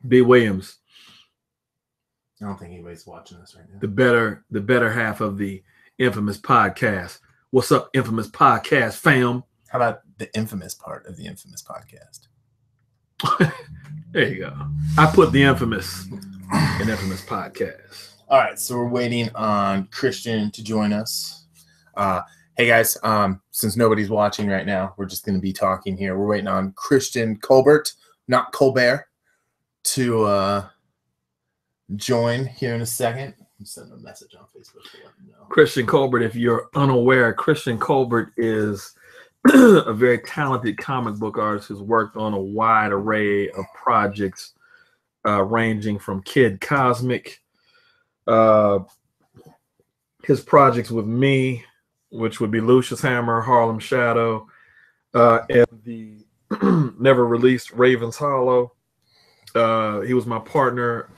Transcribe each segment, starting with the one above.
B. Williams. I don't think anybody's watching this right now. The better half of the Infamous Podcast. What's up, Infamous Podcast fam? How about the infamous part of the Infamous Podcast? There you go. I put the infamous in Infamous Podcast. All right, so we're waiting on Christian to join us. Hey guys, since nobody's watching right now, we're just going to be talking here. We're waiting on Christian Colbert, not Colbert, to join here in a second. I'm sending a message on Facebook to let them know. Christian Colbert, if you're unaware, Christian Colbert is a very talented comic book artist who's worked on a wide array of projects, ranging from Kid Cosmic, his projects with me, which would be Lucius Hammer, Harlem Shadow, and the never released Raven's Hollow. He was my partner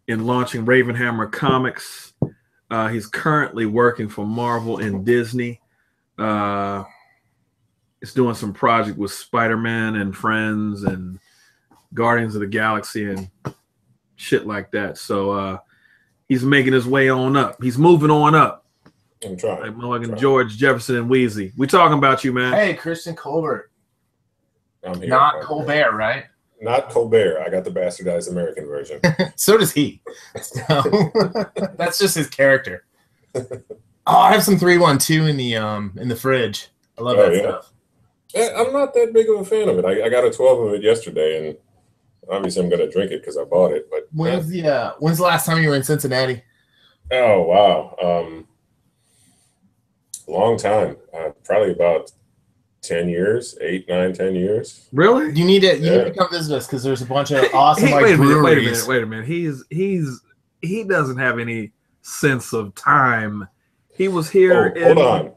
in launching Ravenhammer Comics. He's currently working for Marvel and Disney. He's doing some project with Spider-Man and Friends and Guardians of the Galaxy and shit like that. So he's making his way on up. He's moving on up. I'm trying. Like George Jefferson and Wheezy. We talking about you, man. Hey, Christian Colbert. I'm here. Not Colbert, right? Not Colbert. I got the bastardized American version. So does he. So, that's just his character. Oh, I have some 312 in the fridge. I love that stuff. I'm not that big of a fan of it. I got a 12 of it yesterday, and obviously I'm gonna drink it because I bought it. But when's the last time you were in Cincinnati? Oh wow, long time. Probably about 10 years, 8, 9, 10 years. Really? You need to come visit us because there's a bunch of awesome breweries. Wait a minute. He doesn't have any sense of time. He was here. Hold on.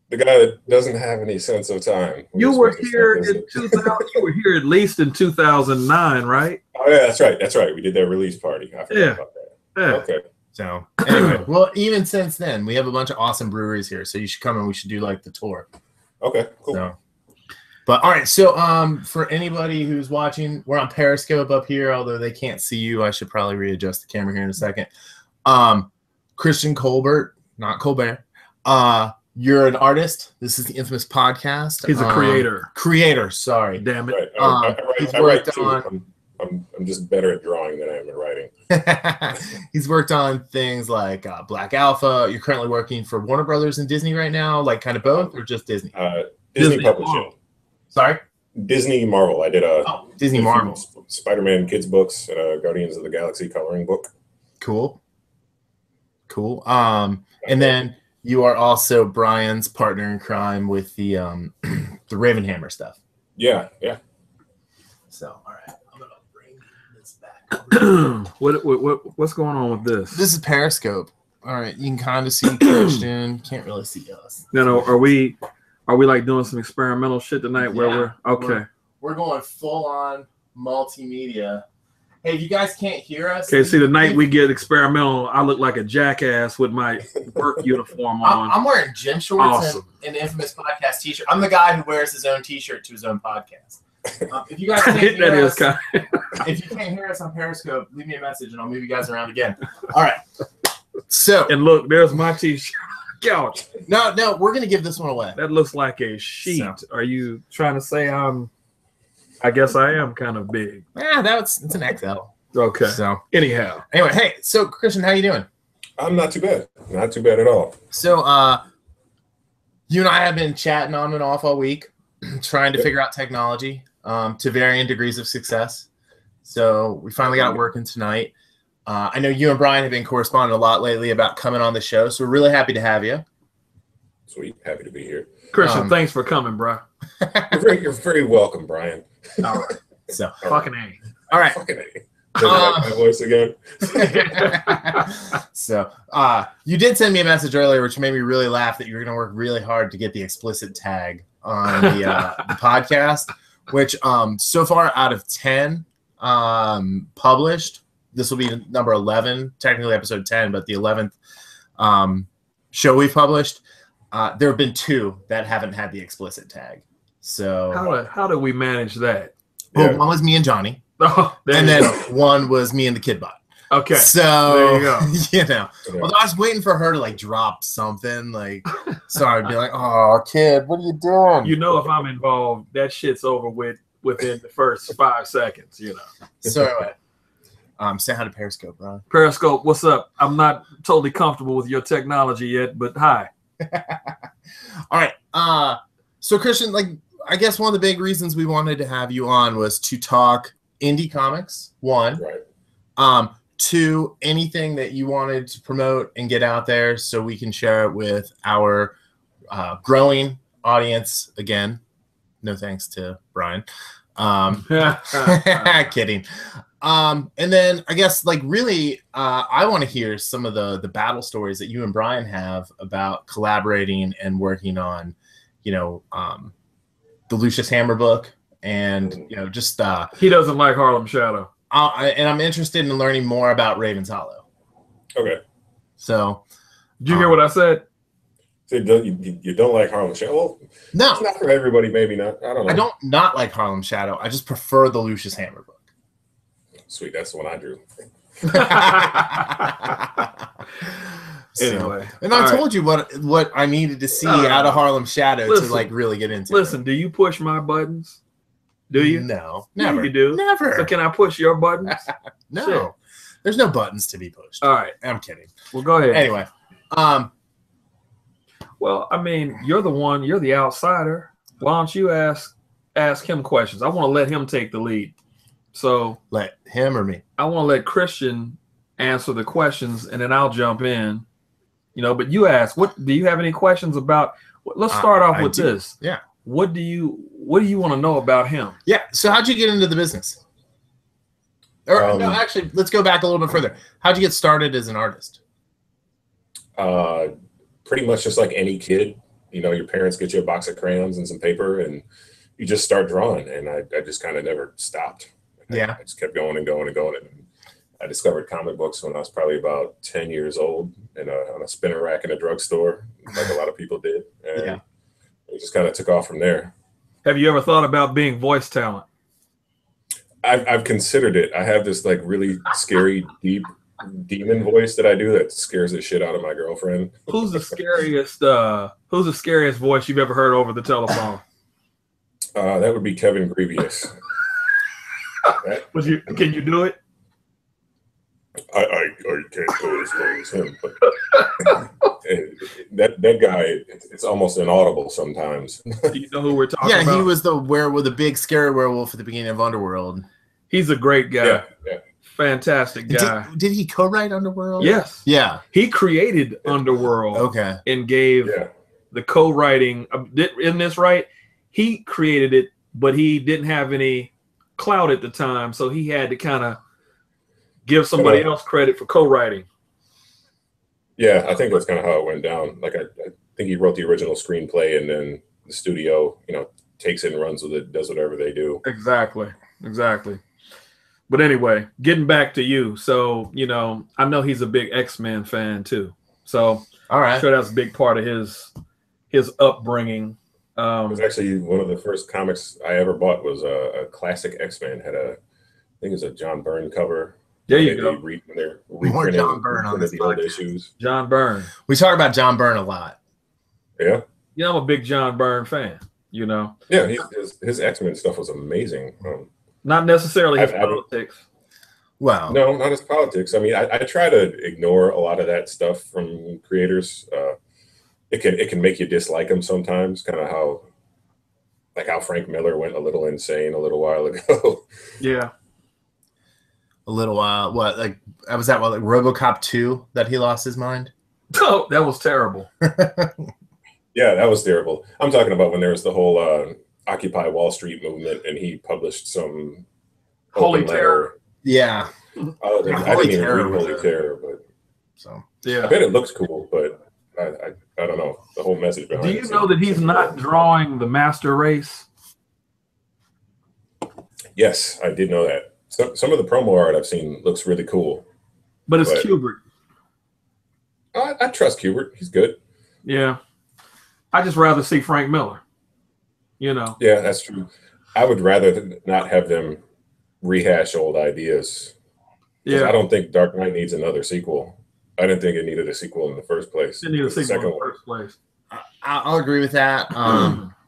The guy that doesn't have any sense of time. You were here in 2000. You were here at least in 2009, right? Oh yeah, that's right. That's right. We did that release party. I forgot about that. Yeah. Okay. So anyway, well, even since then, we have a bunch of awesome breweries here. So you should come and we should do like the tour. Okay, cool. So, but all right, so for anybody who's watching, we're on Periscope up here, although they can't see you. I should probably readjust the camera here in a second. Christian Colbert, not Colbert. You're an artist. This is the Infamous Podcast. He's a creator. Creator, sorry. Damn it. Right. I write too. I'm just better at drawing than I am at writing. He's worked on things like Black Alpha. You're currently working for Warner Brothers and Disney right now, like kind of both, or just Disney? Disney Publishing. Sorry? Disney Marvel. I did Disney Marvel. Spider-Man kids books and a Guardians of the Galaxy coloring book. Cool. And then you are also Brian's partner in crime with the Ravenhammer stuff. Yeah. So, all right. I'm going to bring this back. What's going on with this? This is Periscope. All right. You can kind of see Christian. Can't really see us. No. Are we like doing some experimental shit tonight where we're okay? We're going full on multimedia. Hey, if you guys can't hear us. Okay, see, the night we get experimental, I look like a jackass with my work uniform on. I'm wearing gym shorts and an Infamous Podcast t-shirt. I'm the guy who wears his own t-shirt to his own podcast. If you guys can't hear us, if you can't hear us on Periscope, leave me a message and I'll move you guys around again. All right. So and look, there's my t-shirt. Couch. No, we're gonna give this one away. That looks like a sheet. So. Are you trying to say I guess I am kind of big. Yeah, it's an XL. Okay. So anyway, hey, so Christian, how you doing? I'm not too bad. Not too bad at all. So you and I have been chatting on and off all week, trying to figure out technology to varying degrees of success. So we finally got it working tonight. I know you and Brian have been corresponding a lot lately about coming on the show, so we're really happy to have you. Sweet. Happy to be here. Christian, thanks for coming, bro. You're very welcome, Brian. All right. So fucking A. All right. Fucking A. Does like my voice again? So you did send me a message earlier, which made me really laugh that you're going to work really hard to get the explicit tag on the podcast, which so far out of 10 published, this will be number 11, technically episode 10, but the 11th show we've published. There have been 2 that haven't had the explicit tag. So how do we manage that? Well, one was me and Johnny. Oh, and then one was me and the kid bot. Okay. So there you go. You know, although I was waiting for her to like drop something, like so I'd be like, "Oh, kid, what are you doing?" You know, if I'm involved, that shit's over with within the first 5 seconds. You know. So anyway, say hi to Periscope, Ron. Periscope, what's up? I'm not totally comfortable with your technology yet, but hi. All right. So Christian, like, I guess one of the big reasons we wanted to have you on was to talk indie comics. One, Right. Two, anything that you wanted to promote and get out there so we can share it with our growing audience. Again, no thanks to Brian. Kidding. And then I guess like really, I want to hear some of the battle stories that you and Brian have about collaborating and working on, you know, the Lucius Hammer book, and you know, just he doesn't like Harlem Shadow. And I'm interested in learning more about Raven's Hollow. Okay. So, Did you hear what I said? So you don't like Harlem Shadow? Well, no, it's not for everybody. Maybe not. I don't know. I don't not like Harlem Shadow. I just prefer the Lucius Hammer book. Sweet, that's the one I drew. Anyway, and I told you what I needed to see out of Harlem Shadow to like really get into. Listen, do you push my buttons? Do you? No, never. Yeah, you do. Never. So can I push your buttons? No, Shit. There's no buttons to be pushed. All right, I'm kidding. Well, go ahead. Anyway, well, I mean, you're the outsider. Why don't you ask him questions? I want to let him take the lead. So let him or me? I want to let Christian answer the questions, and then I'll jump in. You know, but you ask, what do you have any questions about? Let's start off with this. Yeah. What do you want to know about him? Yeah. So how'd you get into the business? Or no, actually, let's go back a little bit further. How'd you get started as an artist? Pretty much just like any kid. You know, your parents get you a box of crayons and some paper, and you just start drawing. And I just kind of never stopped. Yeah. I just kept going and going and going. And I discovered comic books when I was probably about 10 years old on a spinner rack in a drugstore, like a lot of people did. And yeah. It just kind of took off from there. Have you ever thought about being voice talent? I've considered it. I have this like really scary, deep demon voice that I do that scares the shit out of my girlfriend. Who's the scariest voice you've ever heard over the telephone? That would be Kevin Grievous. Can you do it? I can't go as low as him, but that guy, it's almost inaudible sometimes. Do you know who we're talking about? Yeah, he was the big scary werewolf at the beginning of Underworld. He's a great guy. Yeah. Fantastic guy. Did he co-write Underworld? Yes. Yeah. He created Underworld. Okay. And gave the co-writing. Isn't this right? He created it, but he didn't have any clout at the time, so he had to kind of give somebody else credit for co-writing. Yeah, I think that's kind of how it went down. Like I think he wrote the original screenplay, and then the studio, takes it and runs with it, does whatever they do. Exactly. But anyway, getting back to you. So, I know he's a big X-Men fan too. So all right. I'm sure that's a big part of his upbringing. It was actually one of the first comics I ever bought was a classic X-Men. Had I think it was a John Byrne cover. There you go. More John Byrne on this old issues. John Byrne. We talk about John Byrne a lot. Yeah. I'm a big John Byrne fan. Yeah, his X-Men stuff was amazing. Not necessarily his politics. Well, no, not his politics. I mean, I try to ignore a lot of that stuff from creators. It can make you dislike them sometimes. Kind of how Frank Miller went a little insane a little while ago. Yeah. A little while. What? Like was that like RoboCop 2 that he lost his mind? Oh, that was terrible. Yeah, that was terrible. I'm talking about when there was the whole Occupy Wall Street movement, and he published some Holy Terror. Yeah. I didn't even read Holy Terror, but yeah, I bet it looks cool, but I don't know the whole message behind it. Do you know that he's not drawing the Master Race? Yes, I did know that. Some of the promo art I've seen looks really cool. But it's Kubert. I trust Kubert. He's good. Yeah. I just rather see Frank Miller. Yeah, that's true. I would rather not have them rehash old ideas. Yeah, I don't think Dark Knight needs another sequel. I didn't think it needed a sequel in the first place. didn't need a sequel in the first place. I'll agree with that.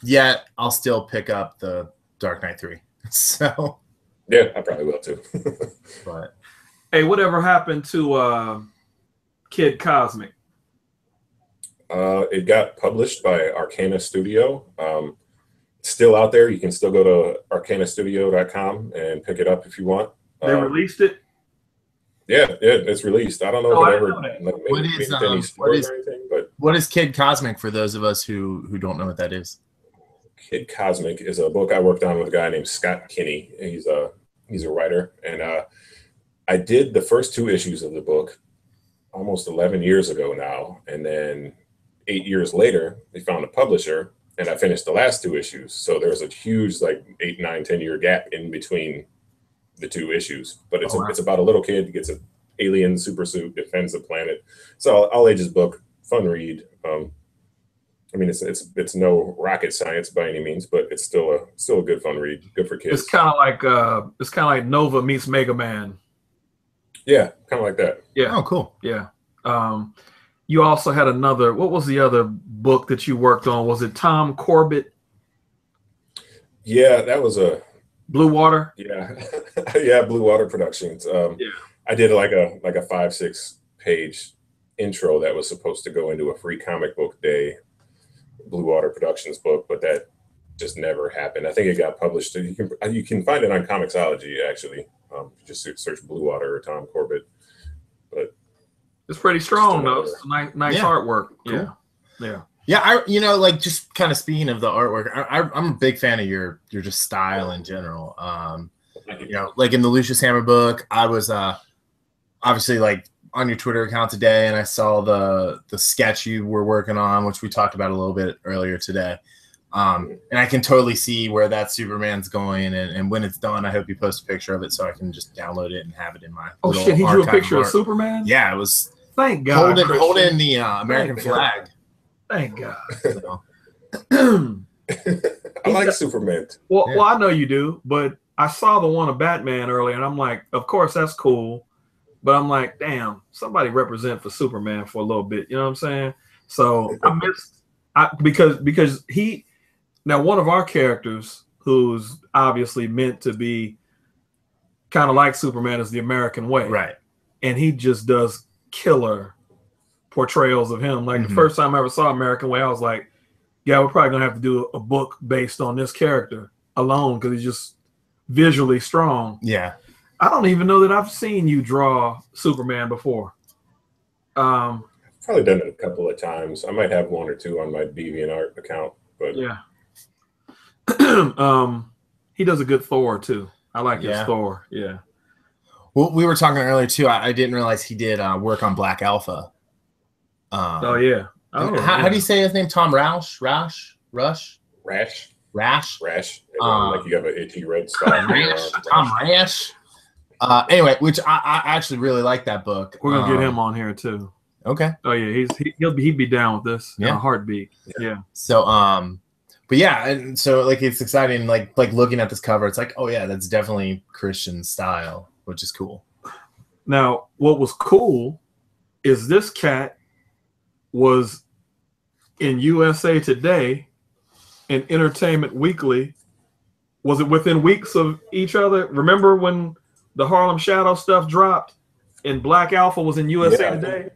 Yet I'll still pick up the Dark Knight 3. So yeah, I probably will too. but hey, whatever happened to Kid Cosmic? It got published by Arcana Studio. It's still out there. You can still go to arcanastudio.com and pick it up if you want. They released it? Yeah, it's released. I don't know if it ever made any stores or anything, but what is Kid Cosmic for those of us who don't know what that is? Kid Cosmic is a book I worked on with a guy named Scott Kinney. He's a writer, and I did the first 2 issues of the book almost 11 years ago now, and then 8 years later, they found a publisher, and I finished the last 2 issues. So there's a huge 8, 9, 10-year gap in between the 2 issues. But it's about a little kid who gets an alien super suit, defends the planet. So all ages book, fun read. I mean, it's no rocket science by any means, but it's still a good fun read. Good for kids. It's kind of like Nova meets Mega Man. Yeah, kind of like that. Yeah. Oh, cool. Yeah. You also had another. What was the other book that you worked on? Was it Tom Corbett? Yeah, that was a Blue Water. Yeah, yeah, Blue Water Productions. I did like a 5-6 page intro that was supposed to go into a free comic book day Blue Water Productions book, but that just never happened. I think it got published. You can find it on Comixology actually. Just search Blue Water or Tom Corbett. But it's pretty strong though. It's nice artwork. Cool. Yeah. Just kind of speaking of the artwork, I'm a big fan of your just style in general. Like in the Lucius Hammer book, I was obviously on your Twitter account today, and I saw the sketch you were working on, which we talked about a little bit earlier today. And I can totally see where that Superman's going, and when it's done, I hope you post a picture of it so I can just download it and have it in my. Oh shit! He drew a picture of Superman. Yeah, it was. Thank God. Holding the American flag. Thank God. I like Superman. Well, I know you do, but I saw the one of Batman earlier, and I'm like, of course that's cool, but I'm like, damn, somebody represent for Superman for a little bit. You know what I'm saying? So because he. Now, one of our characters, who's obviously meant to be kind of like Superman, is the American Way. Right. And he just does killer portrayals of him. Like the first time I ever saw American Way, I was like, yeah, we're probably going to have to do a book based on this character alone because he's just visually strong. Yeah. I don't even know that I've seen you draw Superman before. I've probably done it a couple of times. I might have 1 or 2 on my DeviantArt account, but yeah. He does a good Thor too. I like his Thor. Yeah. Well, we were talking earlier too. I didn't realize he did work on Black Alpha. Oh yeah. How do you say his name? Tom Rash. Rash. Like you have an itchy red spot. Tom Rash. Anyway, which I actually really like that book. We're gonna get him on here too. Okay. Oh yeah, he'd be down with this in a heartbeat. Yeah. So but yeah, and so it's exciting. Like looking at this cover, it's like, oh yeah, that's definitely Christian style, which is cool. Now, what was cool is this cat was in USA Today and Entertainment Weekly. Was it within weeks of each other? Remember when the Harlem Shadow stuff dropped and Black Alpha was in USA Today?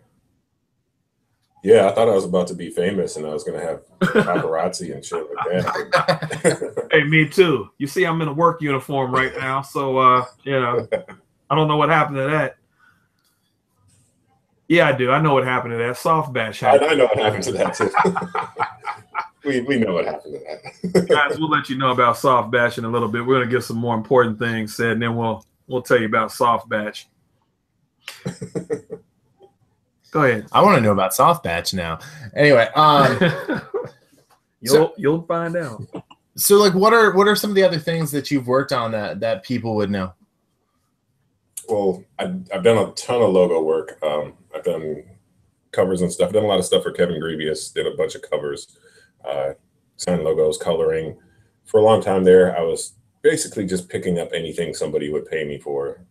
Yeah, I thought I was about to be famous and I was going to have paparazzi and shit like that. Hey, me too. You see, I'm in a work uniform right now, so I don't know what happened to that. Yeah, I do. I know what happened to that. Soft batch happened. I know what happened to that too. we know what happened to that. Guys, we'll let you know about soft batch in a little bit. We're going to get some more important things said, and then we'll tell you about soft batch. Go ahead. I want to know about soft batch now. Anyway, you'll find out. So, what are some of the other things that you've worked on that people would know? Well, I've done a ton of logo work. I've done covers and stuff. I've done a lot of stuff for Kevin Grevious. Did a bunch of covers, signed logos, coloring. For a long time there, I was basically just picking up anything somebody would pay me for.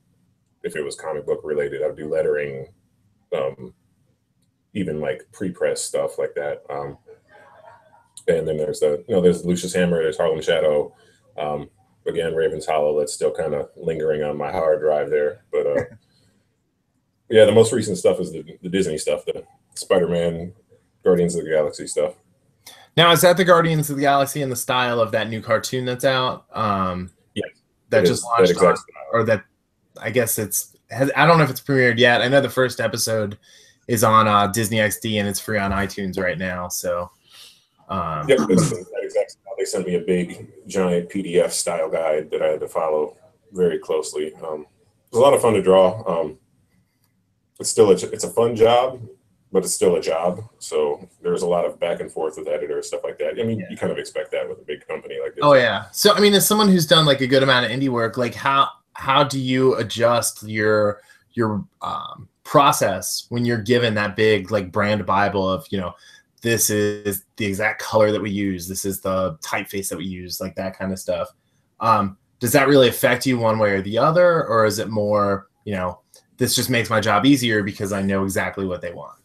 If it was comic book related, I would do lettering, even like pre-press stuff like that. And then there's there's Lucius Hammer, there's Harlem Shadow. Again, Raven's Hollow, that's still kind of lingering on my hard drive there. But yeah, the most recent stuff is the Disney stuff, the Spider-Man, Guardians of the Galaxy stuff. Now, is that the Guardians of the Galaxy in the style of that new cartoon that's out? Yes. That just launched, that exact style. Or that, I guess I don't know if it's premiered yet. I know the first episode is on Disney XD and it's free on iTunes right now. So, yep, it's that exact style. They sent me a big, giant PDF style guide that I had to follow very closely. It was a lot of fun to draw. It's a fun job, but it's still a job. So there's a lot of back and forth with editors, stuff like that. I mean, you kind of expect that with a big company like this. Oh yeah. So I mean, as someone who's done like a good amount of indie work, like how do you adjust your process when you're given that big like brand Bible of, this is the exact color that we use, this is the typeface that we use, like that kind of stuff. Does that really affect you one way or the other, or is it more, this just makes my job easier because I know exactly what they want?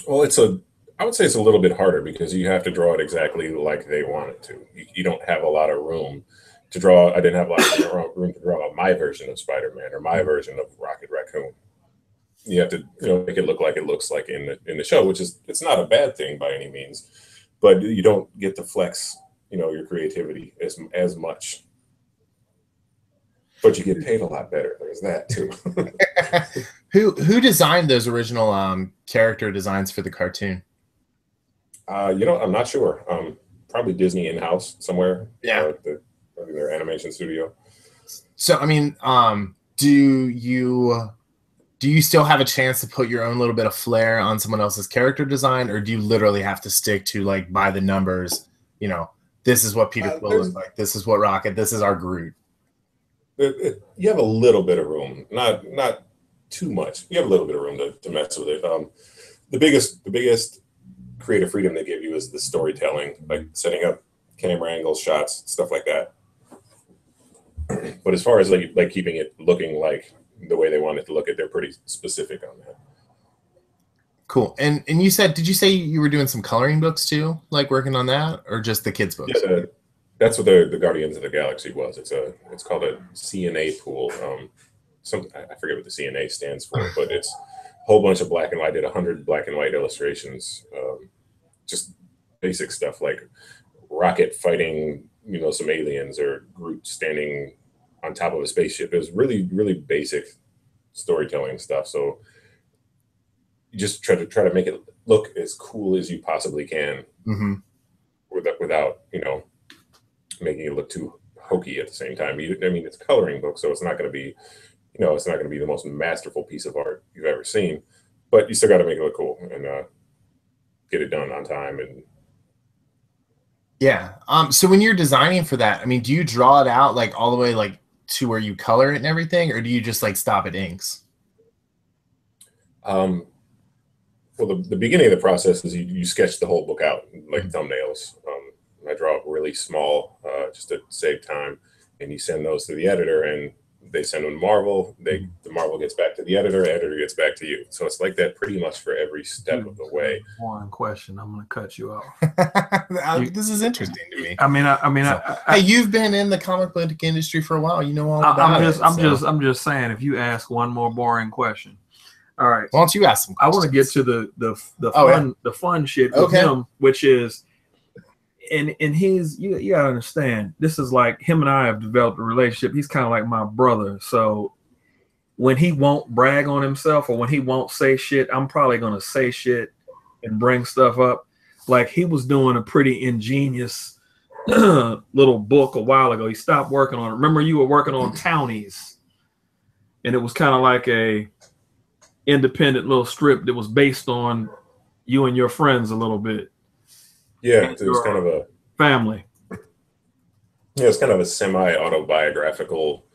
Well, I would say it's a little bit harder because you have to draw it exactly like they want it to. You don't have a lot of room to draw. I didn't have a lot of room to draw my version of Spider-Man or my version of Rocket Raccoon. You have to, make it look like it looks like in the show, which is, it's not a bad thing by any means, but you don't get to flex, your creativity as much. But you get paid a lot better. There's that too. Who designed those original character designs for the cartoon? I'm not sure. Probably Disney in-house somewhere. Yeah. Their animation studio. So I mean, do you still have a chance to put your own little bit of flair on someone else's character design, or do you literally have to stick to like by the numbers? This is what Peter Quill looks like. This is what Rocket. This is our Groot. You have a little bit of room, not too much. You have a little bit of room to mess with it. The biggest creative freedom they give you is the storytelling, like setting up camera angles, shots, stuff like that. But as far as like keeping it looking like the way they want it to look, they're pretty specific on that. Cool. And did you say you were doing some coloring books too, like working on that, or just the kids' books? Yeah, that's what the Guardians of the Galaxy was. It's called a CNA pool. I forget what the CNA stands for, but it's a whole bunch of black and white. I did 100 black and white illustrations, just basic stuff like Rocket fighting, some aliens, or Groot standing on top of a spaceship. It was really, really basic storytelling stuff. So you just try to make it look as cool as you possibly can, without making it look too hokey at the same time. It's a coloring book, so it's not going to be, it's not going to be the most masterful piece of art you've ever seen, but you still got to make it look cool and get it done on time. And yeah. So when you're designing for that, do you draw it out like all the way like to where you color it and everything, or do you just like stop at inks? Well, the beginning of the process is you sketch the whole book out like thumbnails. I draw up really small just to save time, and you send those to the editor, and they send them to Marvel. The Marvel gets back to the editor gets back to you. So it's like that pretty much for every step of the way. One question, I'm going to cut you off. This is interesting to me. Hey, you've been in the comic book industry for a while. You know all about it. I'm just saying, if you ask one more boring question. All right. Why don't you ask some questions? I want to get to the fun shit with him, which is, and he's, you gotta understand, this is like him and I have developed a relationship. He's kind of like my brother. So when he won't brag on himself, or when he won't say shit, I'm probably gonna say shit and bring stuff up. Like, he was doing a pretty ingenious little book a while ago. He stopped working on it. Remember, you were working on Townies, and it was kind of like a independent little strip that was based on you and your friends a little bit. Yeah, it was kind of a family. Yeah, it's kind of a semi-autobiographical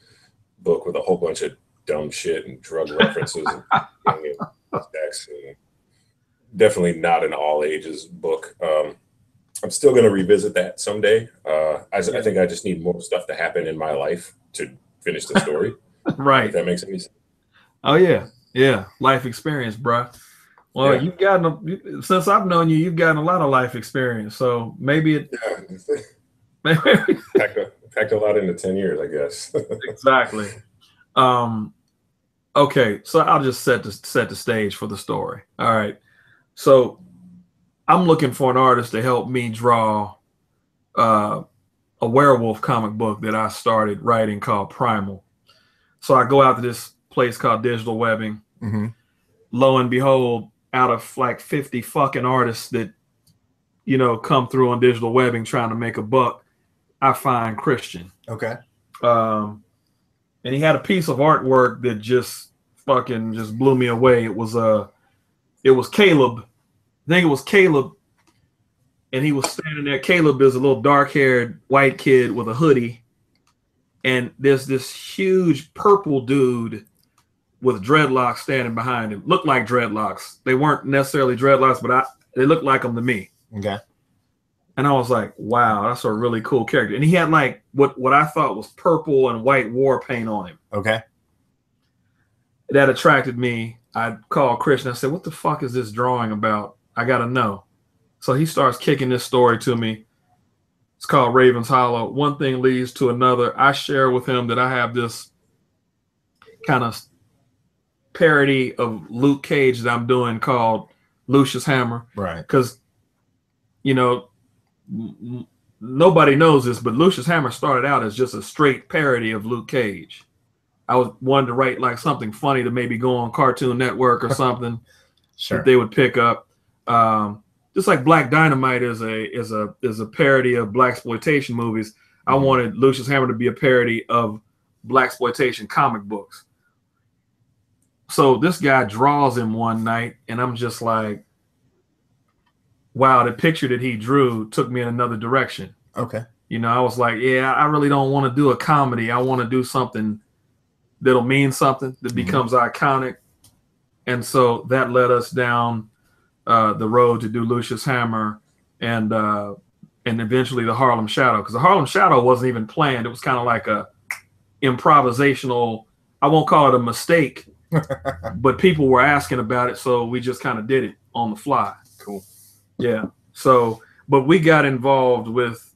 book with a whole bunch of dumb shit and drug references and sex, and definitely not an all ages book. I'm still going to revisit that someday. I think I just need more stuff to happen in my life to finish the story. Right. If that makes any sense. Oh yeah, yeah. Life experience, bro. Well, Yeah. you've gotten since I've known you, you've gotten a lot of life experience. So maybe it. Yeah. packed a lot into 10 years, I guess. Exactly. Okay, so I'll just set the stage for the story. All right. So I'm looking for an artist to help me draw a werewolf comic book that I started writing called Primal. So I go out to this place called Digital Webbing. Mm-hmm. Lo and behold, out of like 50 fucking artists that, come through on Digital Webbing trying to make a buck, I find Christian. Okay. And he had a piece of artwork that just blew me away. It was Caleb. I think it was Caleb. And he was standing there. Caleb is a little dark-haired white kid with a hoodie. And there's this huge purple dude with dreadlocks standing behind him. Looked like dreadlocks. They weren't necessarily dreadlocks, but they looked like them to me. Okay. And I was like, wow, that's a really cool character. And he had like what I thought was purple and white war paint on him. Okay. That attracted me. I called Christian. I said, what the fuck is this drawing about? I got to know. So he starts kicking this story to me. It's called Raven's Hollow. One thing leads to another. I share with him that I have this kind of parody of Luke Cage that I'm doing called Lucius Hammer. Right. Because, nobody knows this, but Lucius Hammer started out as just a straight parody of Luke Cage. I wanted to write like something funny to maybe go on Cartoon Network or something Sure. that they would pick up. Just like Black Dynamite is a parody of blaxploitation movies. Mm-hmm. I wanted Lucius Hammer to be a parody of blaxploitation comic books. So this guy draws him one night, and I'm just like, wow, the picture that he drew took me in another direction. Okay. I was like, yeah, I really don't want to do a comedy. I want to do something that'll mean something that becomes iconic. And so that led us down the road to do Lucius Hammer and eventually the Harlem Shadow. Because the Harlem Shadow wasn't even planned. It was kind of like a improvisational, I won't call it a mistake, but people were asking about it. So we just kind of did it on the fly. Cool. Yeah. So, but we got involved with,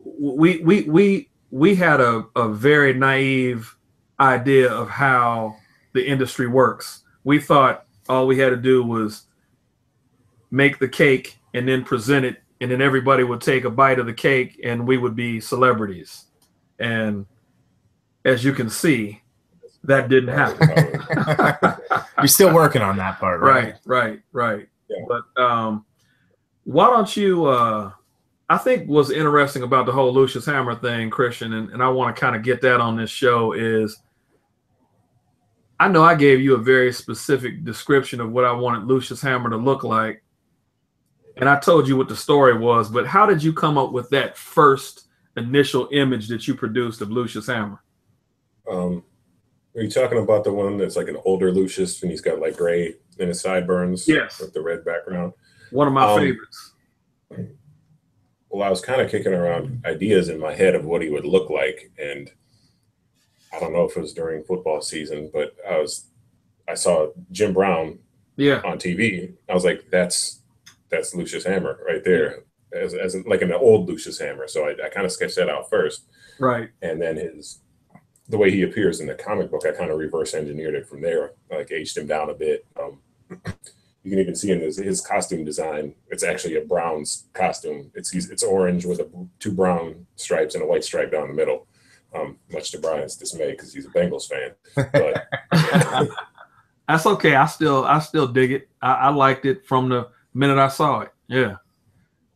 we had a very naive idea of how the industry works. We thought all we had to do was make the cake and then present it, and then everybody would take a bite of the cake and we would be celebrities. And as you can see, that didn't happen. You're still working on that part, right? Right. Yeah. But why don't you, I think what's interesting about the whole Lucius Hammer thing, Christian, and I want to kind of get that on this show is, I know I gave you a very specific description of what I wanted Lucius Hammer to look like. And I told you what the story was, but how did you come up with that first initial image that you produced of Lucius Hammer? Are you talking about the one that's like an older Lucius and he's got like gray in his sideburns? Yes. With the red background. One of my favorites. Well, I was kind of kicking around ideas in my head of what he would look like. And I don't know if it was during football season, but I saw Jim Brown on TV. I was like, that's Lucius Hammer right there, as like an old Lucius Hammer. So I kind of sketched that out first. Right. And then the way he appears in the comic book, I kind of reverse engineered it from there. I like aged him down a bit. You can even see in his costume design, it's actually a Browns costume. It's orange with two brown stripes and a white stripe down the middle. Much to Brian's dismay because he's a Bengals fan. But that's okay. I still dig it. I liked it from the minute I saw it. Yeah.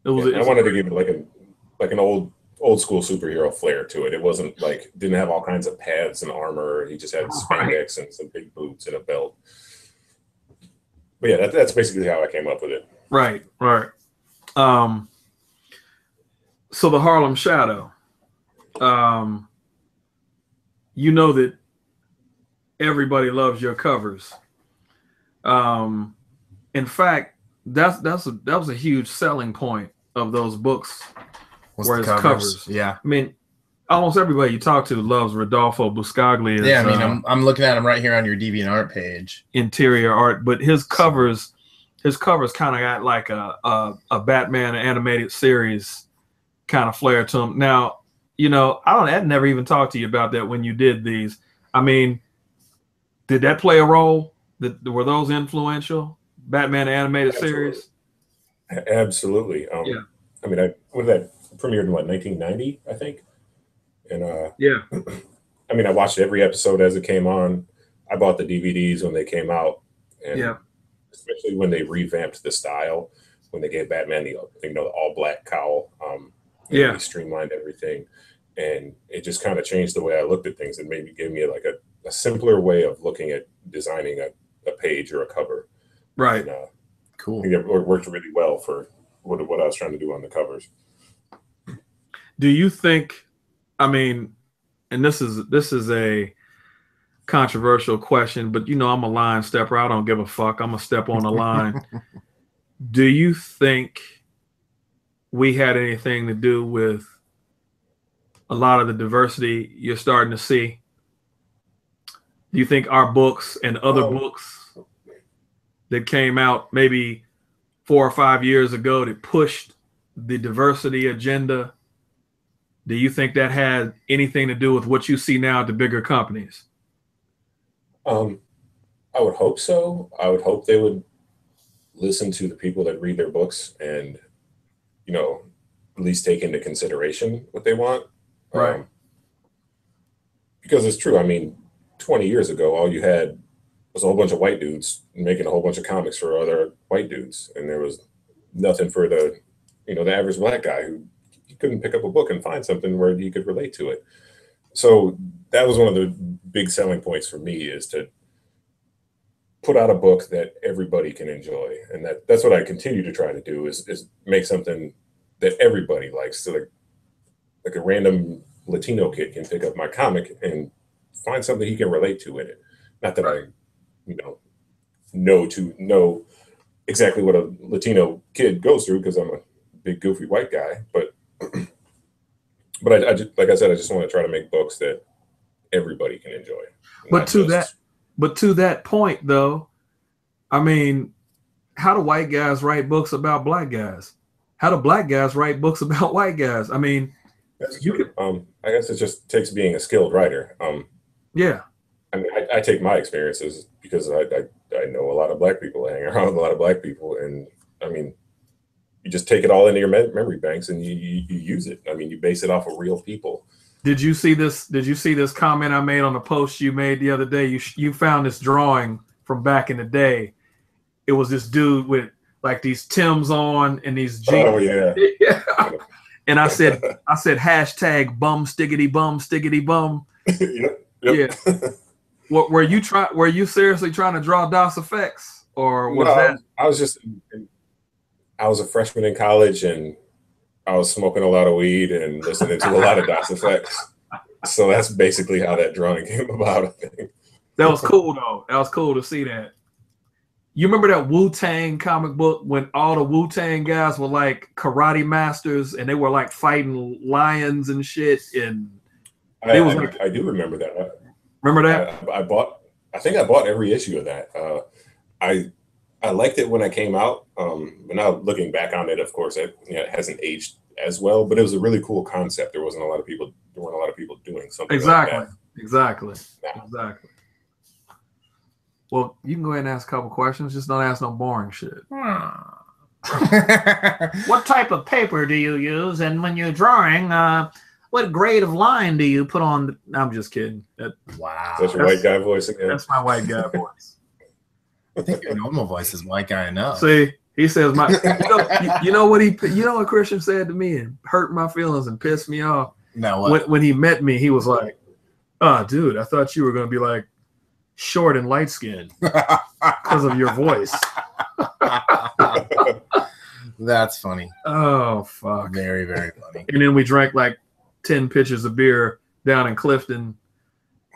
I wanted to give it like an old school superhero flair to it. It wasn't like, didn't have all kinds of pads and armor. He just had spandex and some big boots and a belt. But yeah, that's basically how I came up with it. Right. So the Harlem Shadow. You know that everybody loves your covers. In fact, that was a huge selling point of those books. What's whereas the covers? Yeah. I mean, almost everybody you talk to loves Rodolfo Buscaglia. Yeah, I mean, I'm looking at him right here on your DeviantArt page. Interior art, but his covers kind of got like a Batman animated series kind of flair to them. Now, I never even talked to you about that when you did these. I mean, did that play a role? Were those influential? Batman animated series? Absolutely. Yeah. I mean, what did that premiered in 1990, I think? And yeah. I mean, I watched every episode as it came on. I bought the DVDs when they came out, and especially when they revamped the style, when they gave Batman the all black cowl. They streamlined everything, and it just kind of changed the way I looked at things, and maybe gave me like a simpler way of looking at designing a page or a cover. Right. And, cool. It worked really well for what I was trying to do on the covers. Do you think? I mean, and this is a controversial question, but I'm a line stepper. I don't give a fuck. I'm gonna step on the line. Do you think we had anything to do with a lot of the diversity you're starting to see? Do you think our books and other books that came out maybe 4 or 5 years ago that pushed the diversity agenda, do you think that had anything to do with what you see now at the bigger companies? I would hope so. I would hope they would listen to the people that read their books and, at least take into consideration what they want. Right. Because it's true. I mean, 20 years ago, all you had was a whole bunch of white dudes making a whole bunch of comics for other white dudes. And there was nothing for the average black guy who couldn't pick up a book and find something where he could relate to it. So that was one of the big selling points for me, is to put out a book that everybody can enjoy. And that's what I continue to try to do, is make something that everybody likes. So like a random Latino kid can pick up my comic and find something he can relate to in it. Not that I, know exactly what a Latino kid goes through, because I'm a big goofy white guy, but I just, like I said, I just want to try to make books that everybody can enjoy. But to that point, though, I mean, how do white guys write books about black guys? How do black guys write books about white guys? I mean, I guess it just takes being a skilled writer. Yeah. I mean, I take my experiences because I know a lot of black people, I hang around with a lot of black people, and I mean, you just take it all into your memory banks and you use it. I mean, you base it off of real people. Did you see this comment I made on the post you made the other day? You found this drawing from back in the day. It was this dude with like these Timbs on and these jeans. Oh yeah. Yeah. And I said hashtag bum stiggity bum. Yep. Yeah. What were you seriously trying to draw DOS effects, or was that? I was a freshman in college, and I was smoking a lot of weed and listening to a lot of DOS effects. So that's basically how that drawing came about, I think. That was cool, though. That was cool to see that. You remember that Wu-Tang comic book when all the Wu-Tang guys were like karate masters and they were like fighting lions and shit? And I do remember that. Remember that? I think I bought every issue of that. I liked it when it came out, but now looking back on it, of course, it hasn't aged as well. But it was a really cool concept. There weren't a lot of people doing something like that. Exactly. Well, you can go ahead and ask a couple questions. Just don't ask no boring shit. What type of paper do you use? And when you're drawing, what grade of line do you put on? I'm just kidding. Wow. That's your white guy voice again. That's my white guy voice. I think your normal voice is white guy enough. See, he says you know what Christian said to me and hurt my feelings and pissed me off. No, what? When he met me, he was like, "Oh, dude, I thought you were gonna be like short and light skinned because of your voice." That's funny. Oh fuck! Very, very funny. And then we drank like 10 pitchers of beer down in Clifton.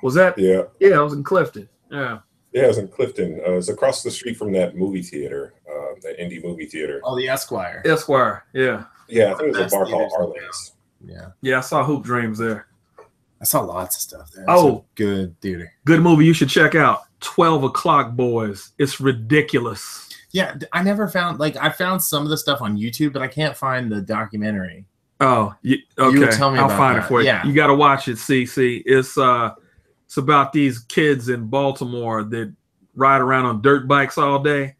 Was that? Yeah. Yeah, I was in Clifton. Yeah. Yeah, it was in Clifton. It was across the street from that movie theater, that indie movie theater. Oh, the Esquire. Esquire, yeah. Yeah, I think it was a Best bar called theaters in Arliss. Yeah. Yeah, I saw Hoop Dreams there. I saw lots of stuff there. Oh. It's a good theater. Good movie you should check out. 12 O'Clock Boys. It's ridiculous. Yeah, I never found, like, I found some of the stuff on YouTube, but I can't find the documentary. Oh, okay. You would tell me I'll about find that. it for you. Yeah. You got to watch it, CC. It's about these kids in Baltimore that ride around on dirt bikes all day,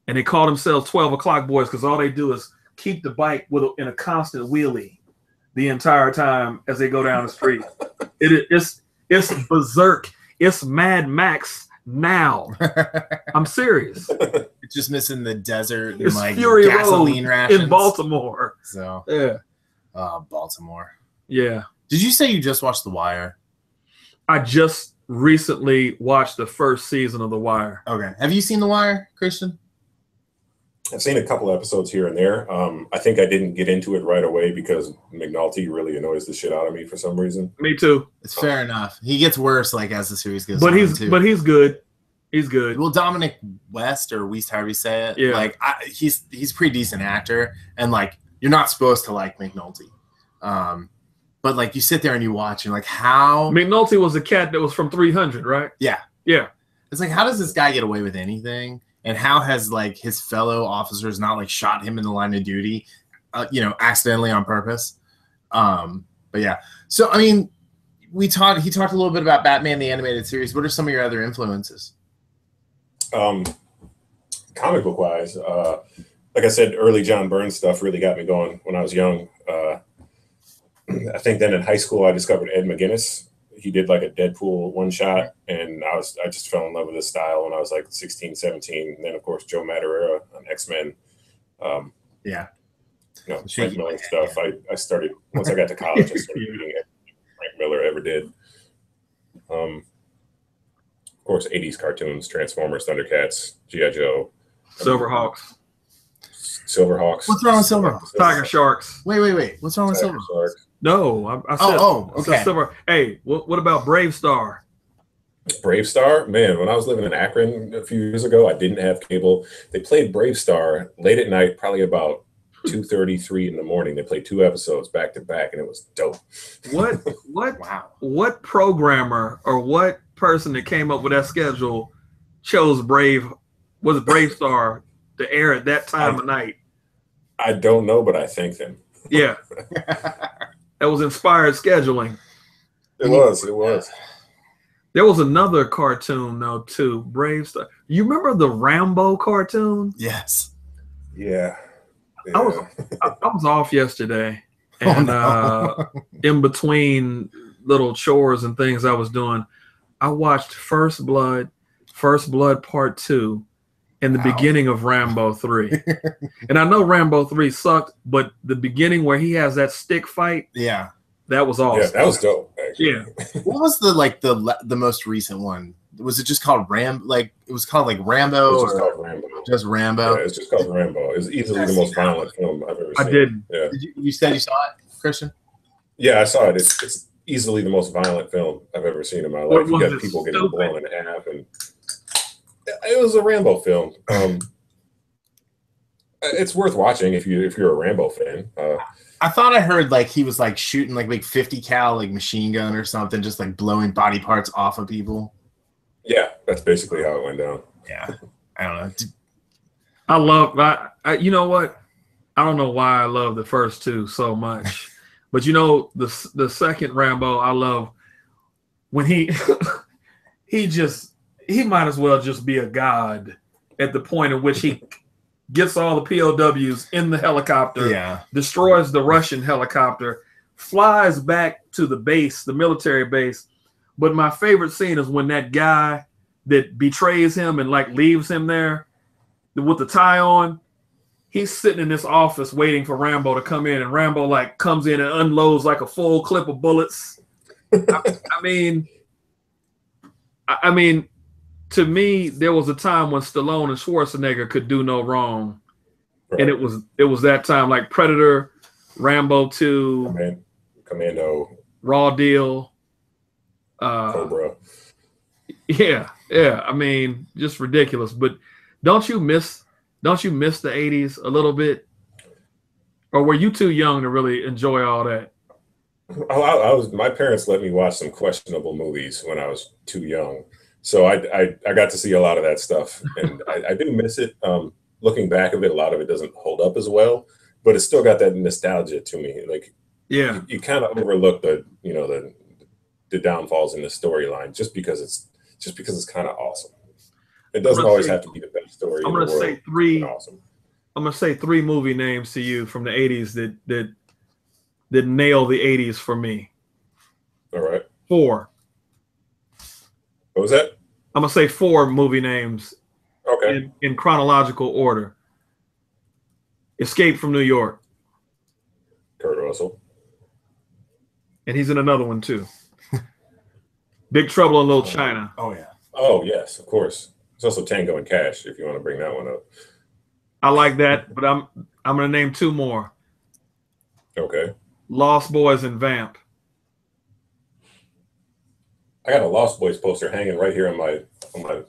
and they call themselves 12 O'Clock Boys because all they do is keep the bike in a constant wheelie the entire time as they go down the street. It's berserk. It's Mad Max now. I'm serious. It's just missing the desert and It's like Fury gasoline Road rations in Baltimore. So Yeah. Baltimore. Yeah. Did you say you just watched The Wire? I just recently watched the first season of The Wire. Okay. Have you seen The Wire, Christian? I've seen a couple episodes here and there. I think I didn't get into it right away because McNulty really annoys the shit out of me for some reason. Me too. It's fair enough. He gets worse like as the series goes But on he's good. He's good. Well, Dominic West or Weist, however you say it, Yeah. like he's a pretty decent actor, and like you're not supposed to like McNulty, but like you sit there and you watch, and like how McNulty was a cat that was from 300, right? Yeah. It's like how does this guy get away with anything, and how has like his fellow officers not like shot him in the line of duty, accidentally on purpose. But yeah, so I mean, he talked a little bit about Batman the Animated Series. What are some of your other influences? Comic book wise, like I said, early John Byrne stuff really got me going when I was young. I think then in high school I discovered Ed McGuinness. He did like a Deadpool one shot, and I just fell in love with his style when I was like 16, 17. And then of course Joe Madureira on X-Men. Frank Miller stuff. I started once I got to college. I started reading everything Frank Miller ever did. Of course, 80s cartoons: Transformers, Thundercats, G.I. Joe, Silverhawks. Silverhawks. What's wrong with Silverhawks? Tiger Sharks. Wait. What's wrong with Tiger Silverhawks? Sharks. No, I said. I said Silver. Hey, what about Brave Star? Brave Star, man. When I was living in Akron a few years ago, I didn't have cable. They played Brave Star late at night, probably about 2:33 in the morning. They played 2 episodes back to back, and it was dope. What? Wow. What programmer or what person that came up with that schedule chose Brave Star to air at that time of night? I don't know, but I thank them. Yeah. That was inspired scheduling. It was. There was another cartoon though too, Brave Star. You remember the Rambo cartoon? Yes. Yeah. I was off yesterday, and in between little chores and things I was doing, I watched First Blood Part 2, and the beginning of Rambo 3. And I know Rambo 3 sucked, but the beginning where he has that stick fight, that was awesome. Yeah, that was dope. Actually. Yeah. What was the most recent one? Was it just called Rambo? Like it was called like Rambo? It was just called Rambo. Just Rambo. Yeah, it's just called Rambo. It's easily the most violent film I've ever seen. I did. Yeah. You said you saw it, Christian? Yeah, I saw it. It's easily the most violent film I've ever seen in my life. You got people getting blown in half, and it was a Rambo film. It's worth watching if you're a Rambo fan. I thought I heard like he was like shooting like big 50 cal like machine gun or something, just like blowing body parts off of people. Yeah, that's basically how it went down. Yeah, I don't know. I you know what? I don't know why I love the first 2 so much, but you know the second Rambo I love when he might as well just be a god at the point at which he gets all the POWs in the helicopter, destroys the Russian helicopter, flies back to the base, the military base. But my favorite scene is when that guy that betrays him and like leaves him there with the tie on, he's sitting in this office waiting for Rambo to come in, and Rambo like comes in and unloads like a full clip of bullets. I mean, to me, there was a time when Stallone and Schwarzenegger could do no wrong, and it was that time. Like Predator, Rambo 2, Commando, Raw Deal, Cobra. Yeah, Yeah, I mean, just ridiculous. But don't you miss the 80s a little bit? Or were you too young to really enjoy all that? I was. My parents let me watch some questionable movies when I was too young, so I got to see a lot of that stuff, and I do miss it. Looking back of it, a lot of it doesn't hold up as well, but it's still got that nostalgia to me. Like, Yeah. you kind of overlook the downfalls in the storyline just because it's kind of awesome. It doesn't always have to be the best story in the world. I'm gonna say three movie names to you from the 80s that nail the 80s for me. All right. 4. What was that? I'm gonna say 4 movie names. Okay. In chronological order. Escape from New York. Kurt Russell. And he's in another one too. Big Trouble in Little China. Oh yeah. Oh yes, of course. There's also Tango and Cash if you want to bring that one up. I like that, but I'm gonna name 2 more. Okay. Lost Boys and Vamp. I got a Lost Boys poster hanging right here on my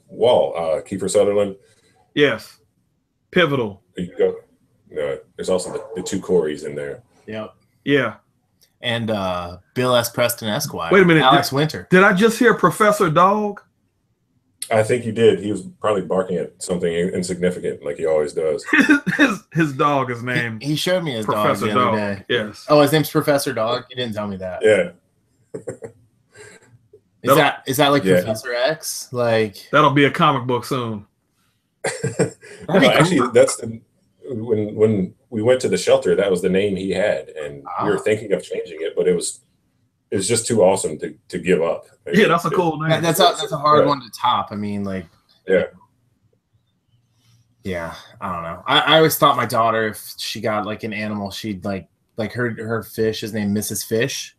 wall. Kiefer Sutherland. Yes. Pivotal. There you go. There's also the 2 Coreys in there. Yep. Yeah. And Bill S. Preston Esquire. Wait a minute. Alex Winter. Did I just hear Professor Dog? I think you did. He was probably barking at something insignificant, like he always does. his dog is named. He showed me his Professor dog the Dog. other day. Yes. Oh, his name's Professor Dog. You didn't tell me that. Yeah. Is that like Professor X? Like that'll be a comic book soon. Actually, that's when we went to the shelter. That was the name he had, and we were thinking of changing it, but it's just too awesome to give up. Yeah, that's a cool name. That's a hard one to top. I mean, like, yeah. I don't know. I always thought my daughter, if she got like an animal, she'd like her fish is named Mrs. Fish,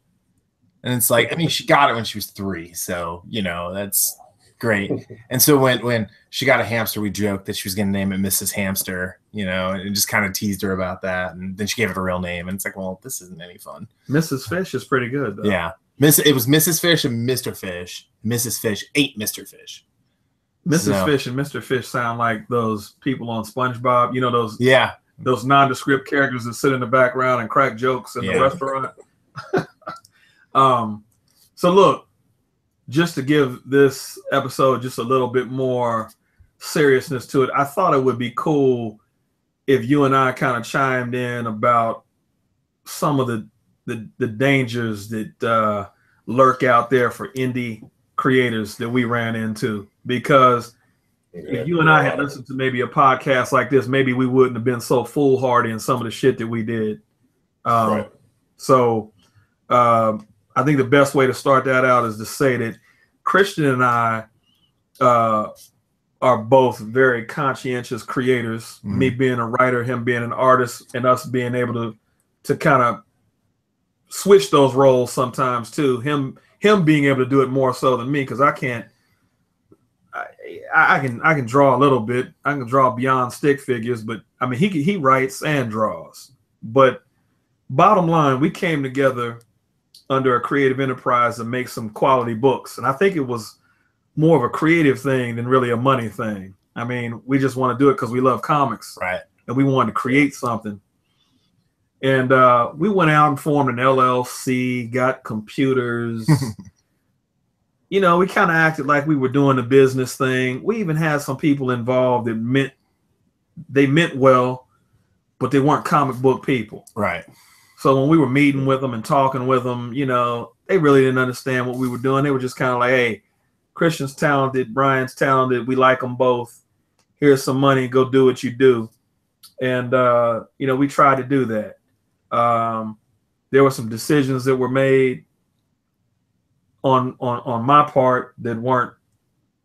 and it's like, I mean, she got it when she was 3, so that's great. And so when she got a hamster, we joked that she was going to name it Mrs. Hamster, and just kind of teased her about that. And then she gave it a real name, and it's like, well, this isn't any fun. Mrs. Fish is pretty good, though. Yeah. It was Mrs. Fish and Mr. Fish. Mrs. Fish ate Mr. Fish. Mrs. Fish and Mr. Fish sound like those people on SpongeBob. Those nondescript characters that sit in the background and crack jokes in the restaurant. So look, just to give this episode just a little bit more seriousness to it, I thought it would be cool if you and I kind of chimed in about some of the dangers that lurk out there for indie creators that we ran into. Because if you and I had listened to maybe a podcast like this, maybe we wouldn't have been so foolhardy in some of the shit that we did. Right. So I think the best way to start that out is to say that Christian and I are both very conscientious creators. Mm-hmm. Me being a writer, him being an artist, and us being able to kind of switch those roles sometimes too. Him being able to do it more so than me, because I can't. I can draw a little bit. I can draw beyond stick figures, but I mean he writes and draws. But bottom line, we came together under a creative enterprise to make some quality books, and I think it was more of a creative thing than really a money thing. I mean, we just want to do it because we love comics, right? And we wanted to create something. And we went out and formed an LLC, got computers. We kind of acted like we were doing a business thing. We even had some people involved that meant well, but they weren't comic book people. Right. So when we were meeting with them and talking with them, they really didn't understand what we were doing. They were just kind of like, hey, Christian's talented, Brian's talented. We like them both. Here's some money. Go do what you do. And, we tried to do that. There were some decisions that were made on my part that weren't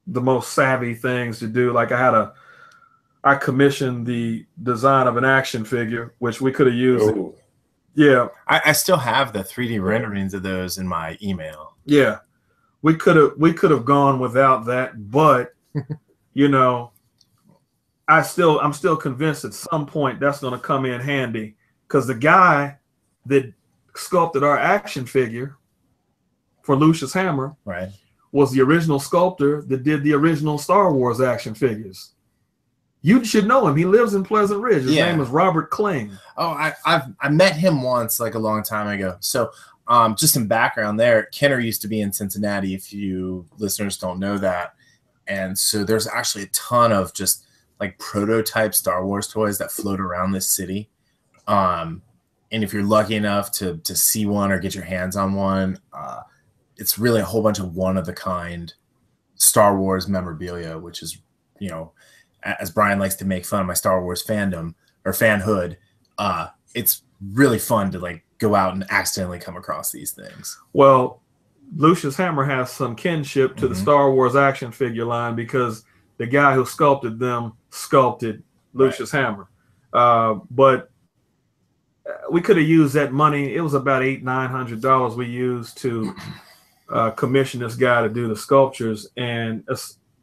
the most savvy things to do. Like I commissioned the design of an action figure, which we could have used. Ooh. Yeah. I still have the 3D renderings of those in my email. Yeah. We could have gone without that, but I'm still convinced at some point that's going to come in handy, because the guy that sculpted our action figure for Lucius Hammer, right, was the original sculptor that did the original Star Wars action figures. You should know him. He lives in Pleasant Ridge. His name is Robert Kling. Oh, I met him once, like a long time ago. So just some background there. Kenner used to be in Cincinnati, if you listeners don't know that. And so there's actually a ton of just like prototype Star Wars toys that float around this city. And if you're lucky enough to see one or get your hands on one, it's really a whole bunch of one-of-a-kind Star Wars memorabilia, which is, you know, as Brian likes to make fun of my Star Wars fandom or fanhood, it's really fun to like go out and accidentally come across these things. Well, Lucius Hammer has some kinship to the Star Wars action figure line because the guy who sculpted them sculpted Lucius Hammer. But we could have used that money. It was about $800-900 we used to commission this guy to do the sculptures, and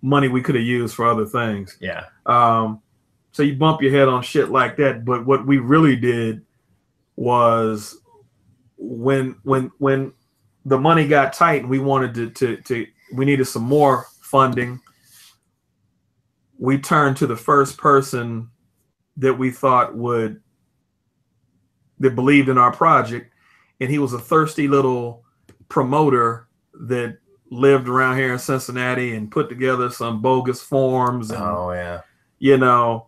money we could have used for other things. Yeah. So you bump your head on shit like that. But what we really did was when the money got tight and we wanted to we needed some more funding, we turned to the first person that we thought that believed in our project, and he was a thirsty little promoter that lived around here in Cincinnati and put together some bogus forms. And, you know,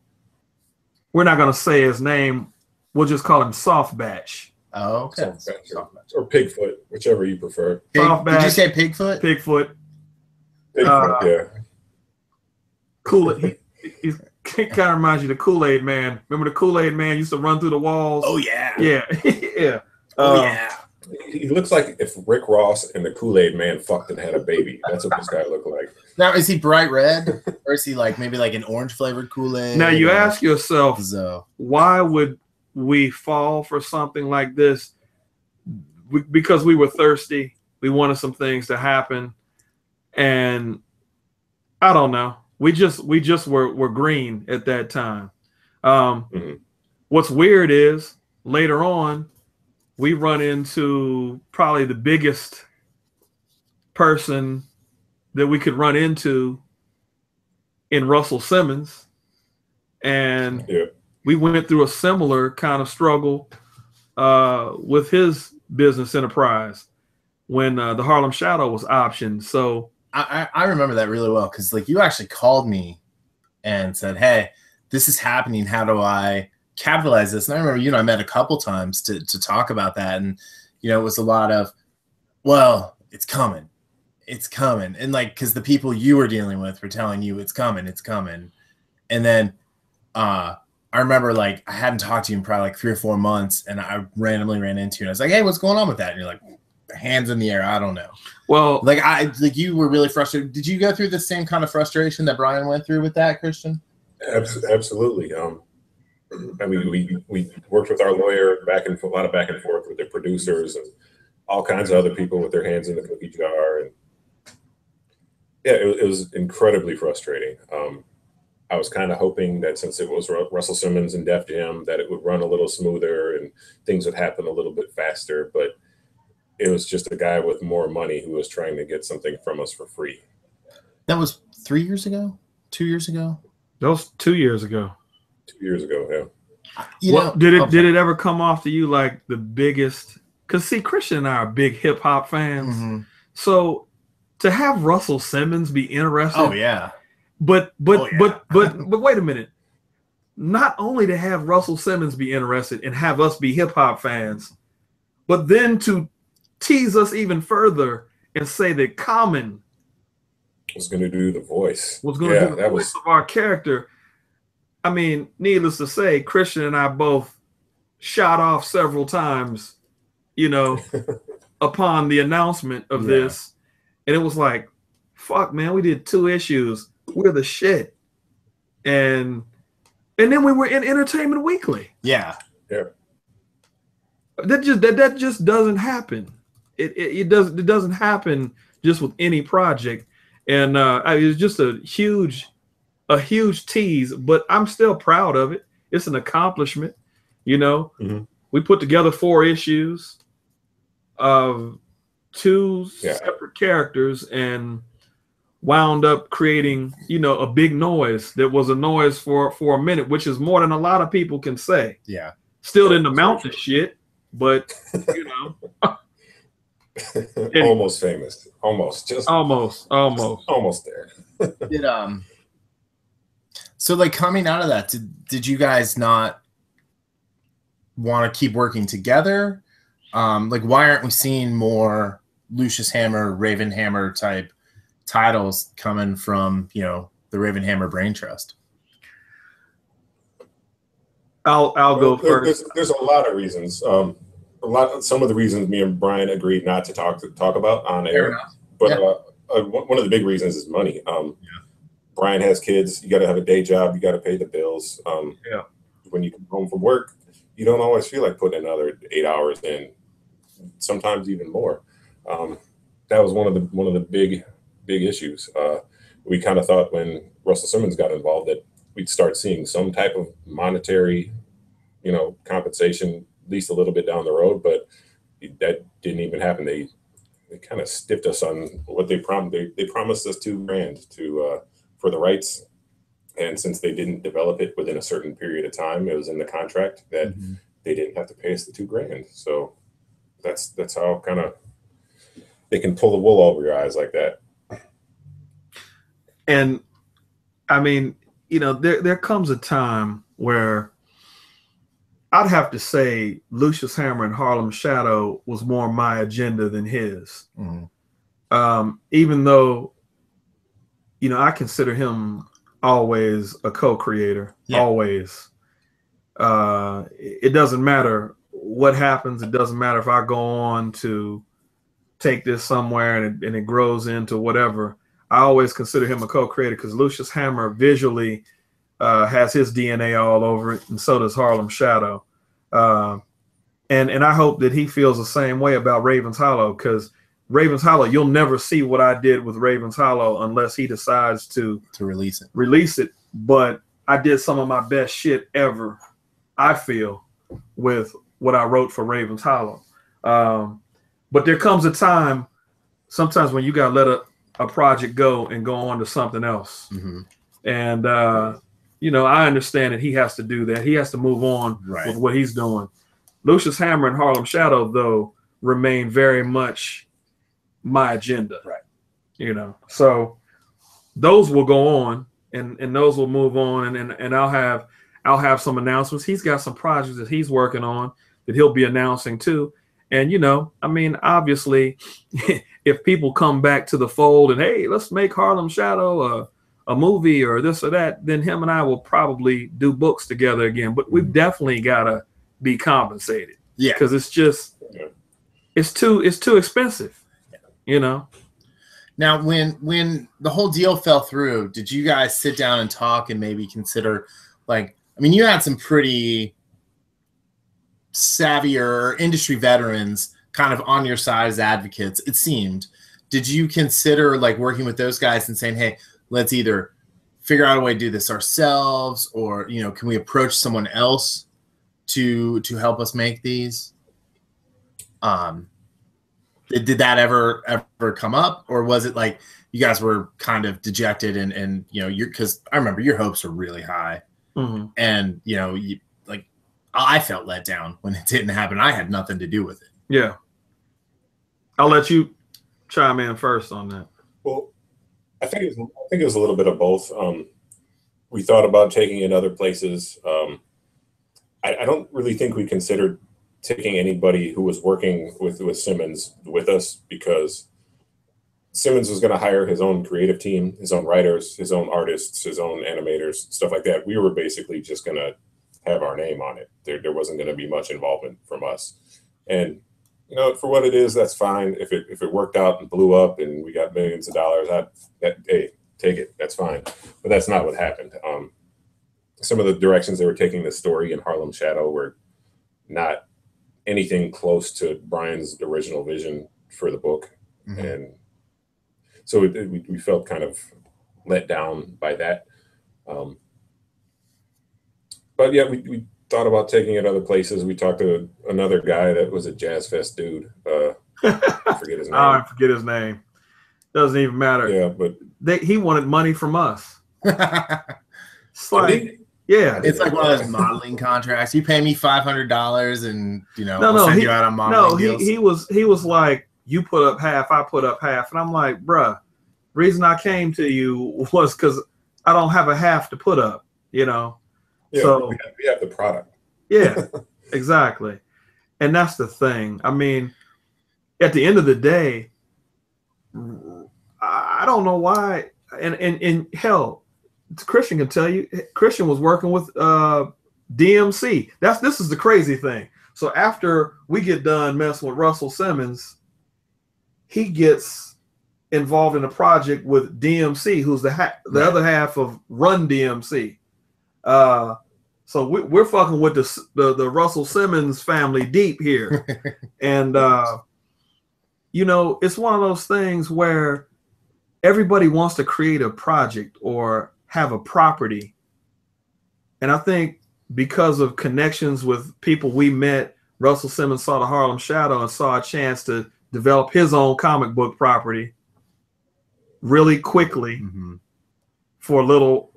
we're not going to say his name. We'll just call him Soft Batch. Oh, okay. Soft Batch or Pigfoot, whichever you prefer. Soft Batch. Did you say Pigfoot? Pigfoot. Pigfoot, yeah. Kool-Aid. He kind of reminds you of the Kool-Aid Man. Remember the Kool-Aid Man used to run through the walls? Oh, yeah. Yeah. Yeah. Yeah. He looks like if Rick Ross and the Kool-Aid Man fucked and had a baby. That's what this guy looked like. Now, is he bright red, or is he like maybe like an orange flavored Kool-Aid? Now you ask yourself, why would we fall for something like this? Because we were thirsty. We wanted some things to happen, and I don't know. We just were green at that time. What's weird is later on, we run into probably the biggest person that we could run into in Russell Simmons. And we went through a similar kind of struggle with his business enterprise when the Harlem Shadow was optioned. So I remember that really well, because like you actually called me and said, hey, this is happening. How do I capitalize this? And I remember, you know, I met a couple times to talk about that. And, you know, it was a lot of, well, it's coming. It's coming. And like, because the people you were dealing with were telling you it's coming, it's coming. And then I remember like I hadn't talked to you in probably like 3 or 4 months, and I randomly ran into you and I was like, hey, what's going on with that? And you're like, hands in the air, I don't know. Well, like you were really frustrated. Did you go through the same kind of frustration that Brian went through with that, Christian? Absolutely. I mean, we worked with our lawyer a lot of back and forth with the producers and all kinds of other people with their hands in the cookie jar. And yeah, it was incredibly frustrating. I was kind of hoping that since it was Russell Simmons and Def Jam, that it would run a little smoother and things would happen a little bit faster. But it was just a guy with more money who was trying to get something from us for free. That was 3 years ago? 2 years ago? That was 2 years ago. 2 years ago, yeah. Did it ever come off to you like the biggest? Because see, Christian and I are big hip hop fans, so to have Russell Simmons be interested, oh yeah, but wait a minute. Not only to have Russell Simmons be interested and have us be hip hop fans, but then to tease us even further and say that Common was going to do the voice. Was going to do the voice of our character. I mean, needless to say, Christian and I both shot off several times, you know, upon the announcement of this. And it was like, fuck, man, we did 2 issues. We're the shit. And then we were in Entertainment Weekly. Yeah. Yeah. That just doesn't happen. It doesn't happen just with any project. And it was just a huge tease, but I'm still proud of it. It's an accomplishment, you know. We put together 4 issues of two separate characters and wound up creating, a big noise that was a noise for a minute, which is more than a lot of people can say. Yeah. Still didn't amount to shit, but Almost famous. Almost there. So like coming out of that, did you guys not want to keep working together? Like why aren't we seeing more Lucius Hammer, Raven Hammer type titles coming from, the Raven Hammer Brain Trust? I'll go first. There's a lot of reasons. Some of the reasons me and Brian agreed not to talk about on air. But one of the big reasons is money. Brian has kids. You got to have a day job. You got to pay the bills. When you come home from work, you don't always feel like putting another 8 hours in. Sometimes even more. That was one of the big issues. We kind of thought when Russell Simmons got involved that we'd start seeing some type of monetary, compensation, at least a little bit down the road, but that didn't even happen. They kind of stiffed us on what they promised. They promised us $2,000 to for the rights, and since they didn't develop it within a certain period of time, it was in the contract that they didn't have to pay us the $2,000. So that's how kind of they can pull the wool over your eyes like that. And I mean, there comes a time where I'd have to say Lucius Hammer and Harlem Shadow was more my agenda than his. Even though, I consider him always a co-creator, always. It doesn't matter what happens. It doesn't matter if I go on to take this somewhere and it grows into whatever. I always consider him a co-creator because Lucius Hammer visually has his DNA all over it, and so does Harlem Shadow. And I hope that he feels the same way about Ravens Hollow, because Ravens Hollow, you'll never see what I did with Ravens Hollow unless he decides to release it. But I did some of my best shit ever, I feel, with what I wrote for Ravens Hollow. But there comes a time sometimes when you got to let a project go and go on to something else. And, I understand that he has to do that. He has to move on with what he's doing. Lucius Hammer and Harlem Shadow, though, remain very much my agenda. So those will go on and those will move on. And I'll have some announcements. He's got some projects that he's working on that he'll be announcing too. And, obviously, if people come back to the fold and, hey, let's make Harlem Shadow a movie or this or that, then him and I will probably do books together again. But we've definitely got to be compensated. Because it's just, it's too expensive, Now, when the whole deal fell through, did you guys sit down and talk and maybe consider, you had some pretty savvier industry veterans kind of on your side as advocates, it seemed. Did you consider working with those guys and saying, hey, let's either figure out a way to do this ourselves, or, can we approach someone else to help us make these? Did that ever come up, or was it like you guys were kind of dejected and because I remember your hopes were really high, and I felt let down when it didn't happen. I had nothing to do with it. Yeah. I'll let you chime in first on that. Well, I think it was a little bit of both. We thought about taking it other places. I don't really think we considered taking anybody who was working with Simmons with us, because Simmons was going to hire his own creative team, his own writers, his own artists, his own animators, stuff like that. We were basically just going to have our name on it. There wasn't going to be much involvement from us. And, for what it is, that's fine. If it worked out and blew up and we got millions of dollars, hey, take it. That's fine. But that's not what happened. Some of the directions they were taking the story in Harlem Shadow were not anything close to Brian's original vision for the book. And so we felt kind of let down by that. But yeah, we thought about taking it other places. We talked to another guy that was a Jazz Fest dude I forget his name. I forget his name. Doesn't even matter. Yeah, but he wanted money from us. It's like, yeah, it's like one of those modeling contracts. You pay me $500, and I'll send you out on modeling deals. he was like, you put up half, I put up half, and I'm like, bruh, reason I came to you was because I don't have a half to put up, Yeah, so we have the product. Yeah, exactly, and that's the thing. I mean, at the end of the day, I don't know why, and hell, Christian can tell you, Christian was working with DMC. This is the crazy thing. So after we get done messing with Russell Simmons, he gets involved in a project with DMC, who's the other half of Run DMC. So we're fucking with the Russell Simmons family deep here, and it's one of those things where everybody wants to create a project or have a property. And I think because of connections with people we met, Russell Simmons saw the Harlem Shadow and saw a chance to develop his own comic book property really quickly for little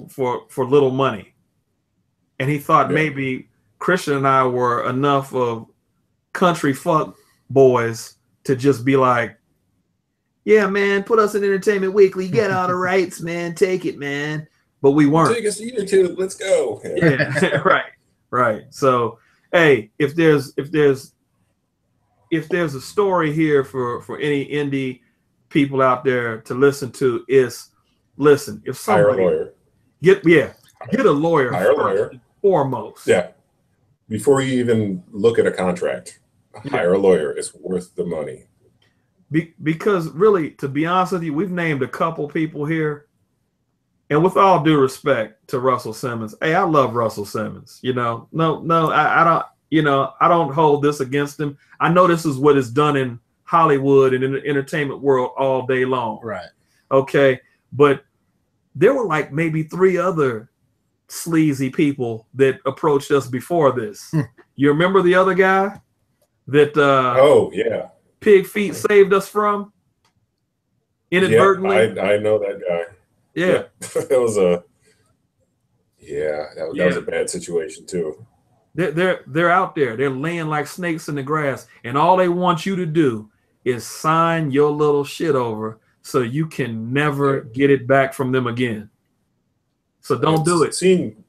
money. And he thought maybe Christian and I were enough of country fuck boys to just be like, yeah, man, put us in Entertainment Weekly, get all the rights, man, take it, man. But we weren't. Take us to YouTube, let's go. Yeah, right. So, hey, if there's a story here for any indie people out there to listen to, is listen. If somebody hire a lawyer, get a lawyer. Hire a lawyer foremost. Yeah, before you even look at a contract, hire a lawyer. It's worth the money. Because really, to be honest with you, we've named a couple people here. And with all due respect to Russell Simmons, hey, I love Russell Simmons. I don't hold this against him. I know this is what is done in Hollywood and in the entertainment world all day long. Right. Okay. But there were like maybe 3 other sleazy people that approached us before this. You remember the other guy that oh yeah, Pig Feet saved us from? Inadvertently. Yeah, I know that guy. Yeah. That was a bad situation too. They're out there. They're laying like snakes in the grass, and all they want you to do is sign your little shit over so you can never get it back from them again. So don't do it. Seeing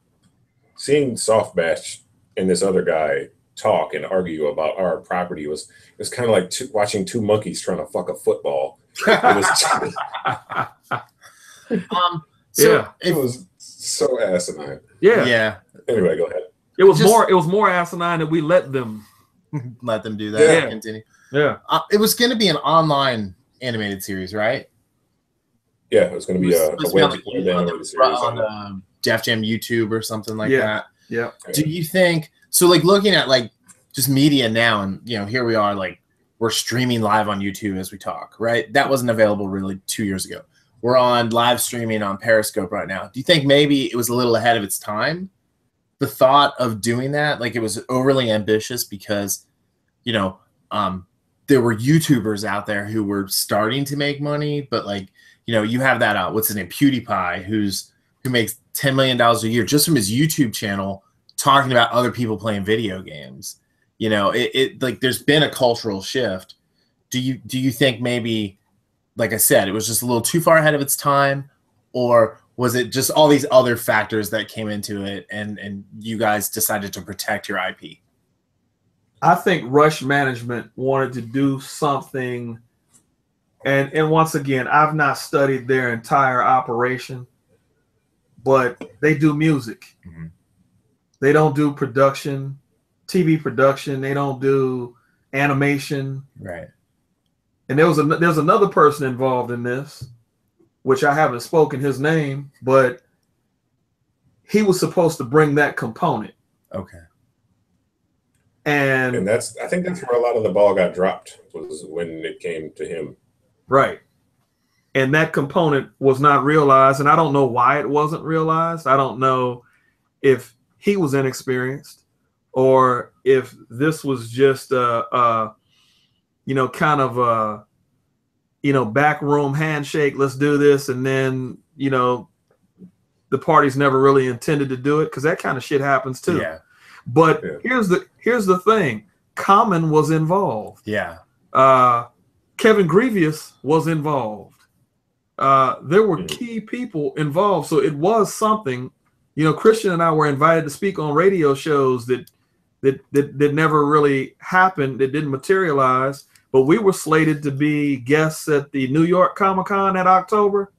Softbatch and this other guy talk and argue about our property was kind of like watching 2 monkeys trying to fuck a football. It was it was so asinine. Yeah. Anyway, go ahead. It was more asinine that we let them do that. Yeah. Continue. Yeah. It was going to be an online animated series, right? Yeah, it was going to be a web animated series on Def Jam YouTube or something like that. Yeah. Do you think so? Like looking at like just media now, and here we are, like we're streaming live on YouTube as we talk, right? That wasn't available really 2 years ago. We're on live streaming on Periscope right now. Do you think maybe it was a little ahead of its time? The thought of doing that, like it was overly ambitious because, there were YouTubers out there who were starting to make money, but like, you have that, what's his name? PewDiePie, who makes $10 million a year just from his YouTube channel talking about other people playing video games. Like there's been a cultural shift. Do you think maybe, like I said, it was just a little too far ahead of its time, or was it just all these other factors that came into it and you guys decided to protect your IP? I think Rush Management wanted to do something, and once again, I've not studied their entire operation, but they do music. Mm-hmm. They don't do production, TV production. They don't do animation. Right. And there's another person involved in this, which I haven't spoken his name, but he was supposed to bring that component. Okay. And I think that's where a lot of the ball got dropped, was when it came to him. Right. And that component was not realized, and I don't know why it wasn't realized. I don't know if he was inexperienced or if this was just kind of backroom handshake. Let's do this, and then the parties never really intended to do it, because that kind of shit happens too. Yeah. But here's the thing: Common was involved. Yeah. Kevin Grievous was involved. There were key people involved, so it was something. Christian and I were invited to speak on radio shows that never really happened, that didn't materialize, but we were slated to be guests at the New York Comic-Con that October.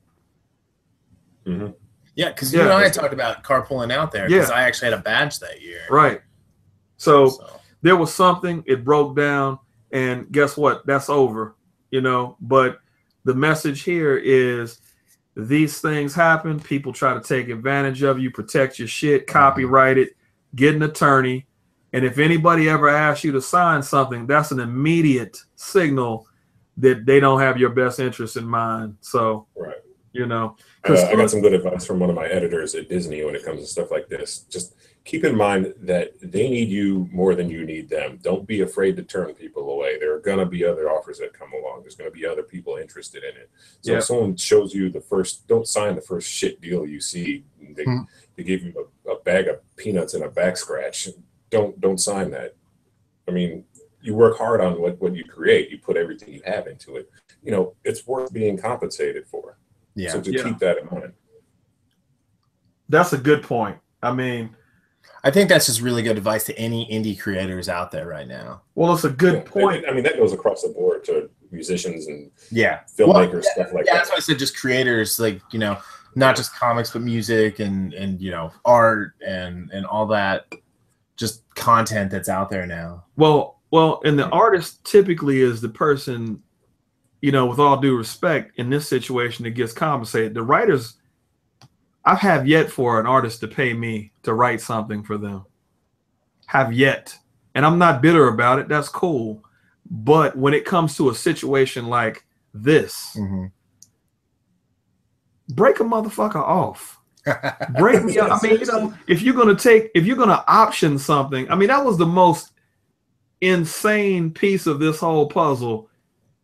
Mm-hmm. Yeah, because you and I talked about carpooling out there, because I actually had a badge that year. Right. So there was something, it broke down, and guess what? That's over, but the message here is these things happen. People try to take advantage of you, protect your shit, copyright it, get an attorney. And if anybody ever asks you to sign something, that's an immediate signal that they don't have your best interest in mind. So, right. I got some good advice from one of my editors at Disney when it comes to stuff like this. Just keep in mind that they need you more than you need them. Don't be afraid to turn people away. There are going to be other offers that come along. There's going to be other people interested in it. So if someone shows you don't sign the first shit deal you see. They give you a bag of peanuts and a back scratch. Don't sign that. I mean, you work hard on what you create. You put everything you have into it. It's worth being compensated for. Yeah. So keep that in mind. That's a good point. I mean, I think that's just really good advice to any indie creators out there right now. Well, it's a good point. I mean, that goes across the board to musicians and filmmakers, stuff like that. That's why I said just creators, not just comics, but music and art and all that, just content that's out there now. Well, and the artist typically is the person, with all due respect, in this situation that gets compensated. The writers, I have yet for an artist to pay me to write something for them. Have yet. And I'm not bitter about it. That's cool. But when it comes to a situation like this, break a motherfucker off. Break me up. I mean, if you're gonna option something, I mean, that was the most insane piece of this whole puzzle.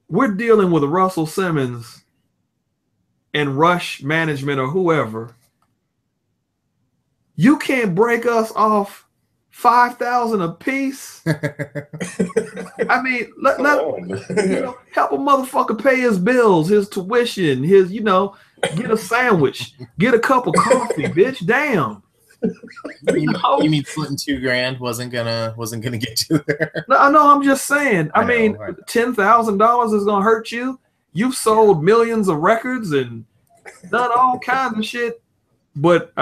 We're dealing with Russell Simmons and Rush Management or whoever. You can't break us off $5,000 a piece. I mean, help a motherfucker pay his bills, his tuition, his, get a sandwich, get a cup of coffee, bitch. Damn. You mean splitting $2,000 wasn't gonna get you there? No, I'm just saying. I mean, $10,000 is gonna hurt you. You've sold millions of records and done all kinds of shit, but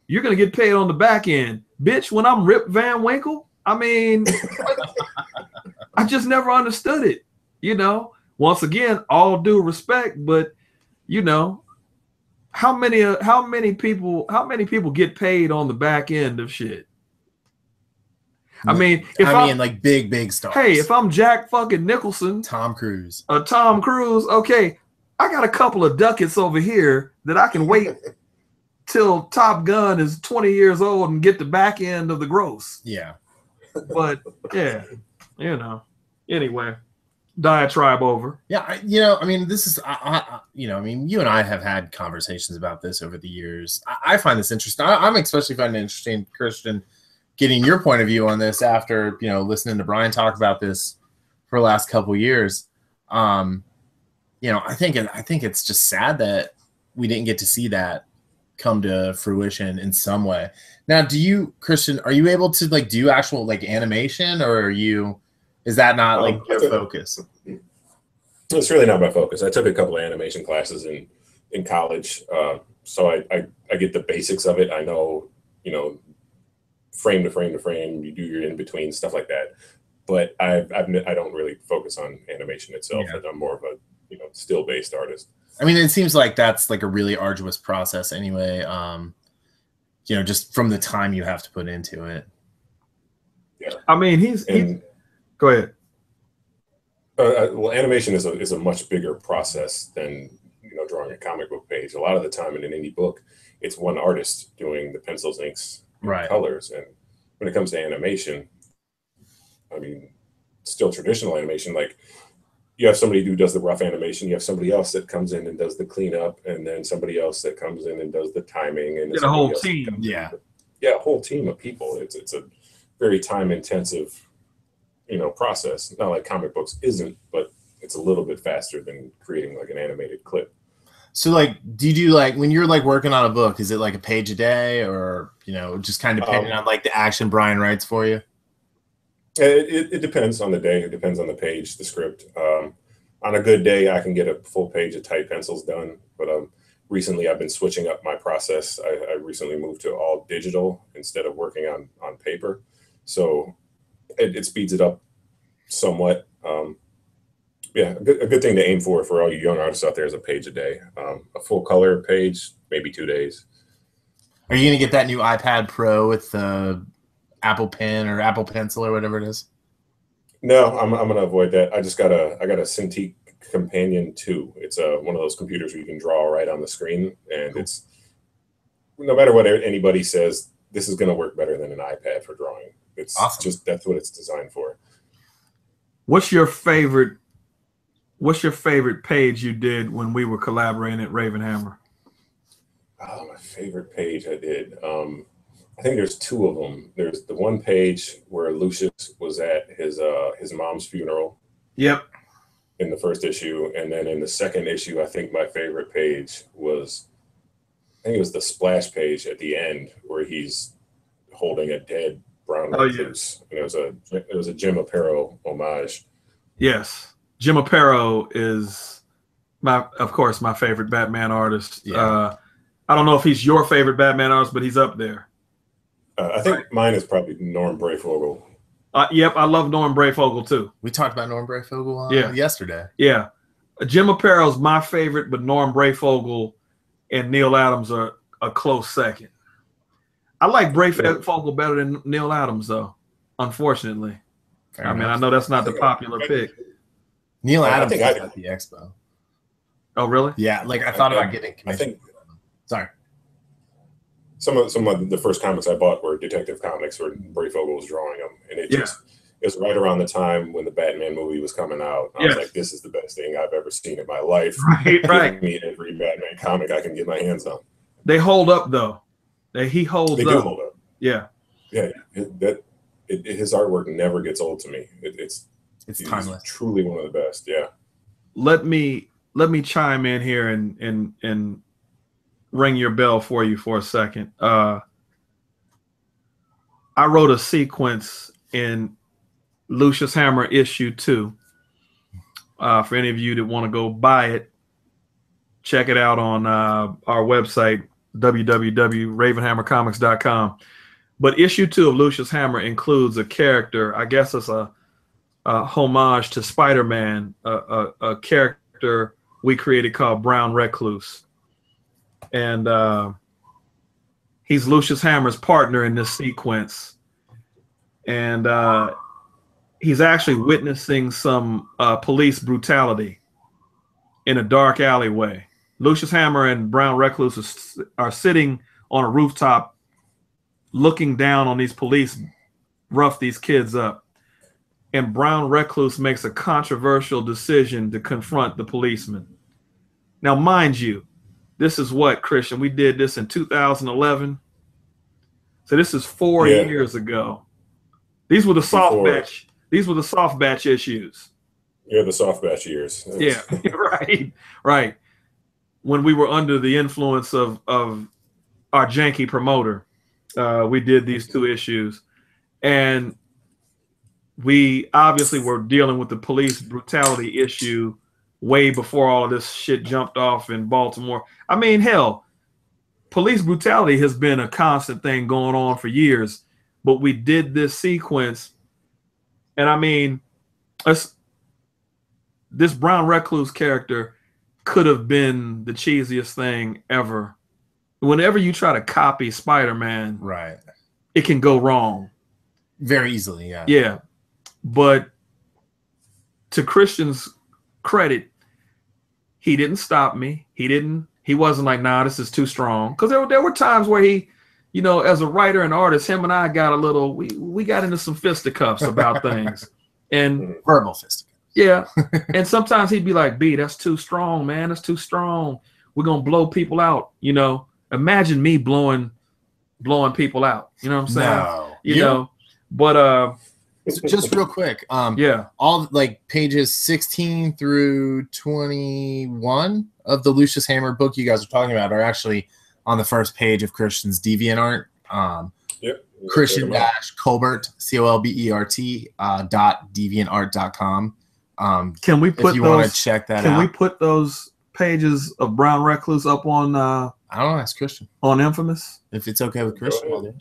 you're gonna get paid on the back end, bitch. When I'm Rip Van Winkle, I mean, I just never understood it. Once again, all due respect, but how many people get paid on the back end of shit? I mean, like big stars. Hey, if I'm Jack fucking Nicholson, Tom Cruise, okay, I got a couple of ducats over here that I can wait till Top Gun is 20 years old and get the back end of the gross. Yeah. But anyway, diatribe over. Yeah. I mean, this is, you and I have had conversations about this over the years. I find this interesting. I'm especially finding it interesting, Christian, getting your point of view on this after, listening to Brian talk about this for the last couple of years. I think it's just sad that we didn't get to see that come to fruition in some way. Now, Christian, are you able to do actual animation, or is that not your focus? It's really not my focus. I took a couple of animation classes in college, so I get the basics of it. I know, frame to frame to frame, you do your in between stuff like that. But I don't really focus on animation itself. Yeah. I'm more of a still based artist. I mean, it seems like that's a really arduous process anyway. Just from the time you have to put into it. Yeah. I mean, he's go ahead. Well, animation is a much bigger process than drawing a comic book page. A lot of the time in an indie book, it's one artist doing the pencils, inks, and colors. And when it comes to animation, I mean, still traditional animation. Like you have somebody who does the rough animation, you have somebody else that comes in and does the cleanup, and then somebody else that comes in and does the timing, and a whole team. Yeah, a whole team of people. It's a very time intensive, process. Not like comic books isn't, but it's a little bit faster than creating like an animated clip. So like, do you do like when you're like working on a book, is it like a page a day, or just kind of depending on like the action Brian writes for you? It depends on the day. It depends on the page, the script. On a good day, I can get a full page of type pencils done. But recently, I've been switching up my process. I recently moved to all digital instead of working on paper, so it speeds it up somewhat. A good thing to aim for all you young artists out there is a page a day. A full color page, maybe 2 days. Are you gonna get that new iPad Pro with the Apple Pen or Apple Pencil or whatever it is? No, I'm gonna avoid that. I got a Cintiq Companion 2. It's one of those computers where you can draw right on the screen, and it's no matter what anybody says, this is gonna work better than an iPad for drawing. It's awesome. Just that's what it's designed for. What's your favorite page you did when we were collaborating at Ravenhammer? Oh, my favorite page I did. I think there's two of them. There's the one page where Lucius was at his mom's funeral. Yep. In the first issue, and then in the second issue, I think my favorite page was, I think it was the splash page at the end where he's holding a dead brown recluse, and it was a Jim Aparo homage. Yes. Jim Aparo is of course my favorite Batman artist. Yeah. I don't know if he's your favorite Batman artist, but he's up there. I think mine is probably Norm Brayfogle. Yep, I love Norm Brayfogle too. We talked about Norm Brayfogle yesterday. Yeah. Jim Aparo's my favorite, but Norm Brayfogle and Neil Adams are a close second. I like Brayfogle better than Neil Adams, though, unfortunately. Fair enough. I know that's not the popular pick. Neil Adams is at the expo. Oh, really? Yeah, like I thought about getting commissioned. Sorry. Some of the first comics I bought were Detective Comics where Brayfogle was drawing them, and it was right around the time when the Batman movie was coming out. I was like, this is the best thing I've ever seen in my life. Right. Give me every Batman comic I can get my hands on. They hold up though. He holds up. They do hold up. Yeah. Yeah. His artwork never gets old to me. It's timeless. Truly one of the best. Yeah. Let me chime in here and ring your bell for you for a second. I wrote a sequence in Lucius Hammer issue 2. For any of you that want to go buy it, check it out on our website, www.ravenhammercomics.com. But issue 2 of Lucius Hammer includes a character, I guess it's a homage to Spider-Man, a character we created called Brown Recluse. And he's Lucius Hammer's partner in this sequence. And he's actually witnessing some police brutality in a dark alleyway. Lucius Hammer and Brown Recluse are sitting on a rooftop looking down on these police rough these kids up. And Brown Recluse makes a controversial decision to confront the policeman. Now, mind you, this is what, Christian? We did this in 2011. So this is 4 years ago. These were the soft batch. These were the soft batch issues. Yeah, the soft batch years. Yeah, right. When we were under the influence of our janky promoter, we did these 2 issues. And we obviously were dealing with the police brutality issue way before all of this shit jumped off in Baltimore. I mean, hell, police brutality has been a constant thing going on for years, but we did this sequence, and I mean, this Brown Recluse character could have been the cheesiest thing ever. Whenever you try to copy Spider-Man, right, it can go wrong. Very easily, yeah. Yeah, but to Christian's credit, he didn't stop me. He wasn't like, nah, this is too strong. Because there were times where he, as a writer and artist, him and I got a little, we got into some fisticuffs about things. And verbal fisticuffs. Yeah. And sometimes he'd be like, B, that's too strong, man. That's too strong. We're going to blow people out. You know, imagine me blowing people out. You know what I'm saying? No. You know, but so just real quick. Yeah. All like pages 16 through 21 of the Lucius Hammer book you guys are talking about are actually on the first page of Christian's DeviantArt. Yep. Christian-Colbert, COLBERT .deviantart.com. Can we put if you want to check that out? Can we put those pages of Brown Recluse up on I don't know, ask Christian. On Infamous? If it's okay with Christian, I'll do it.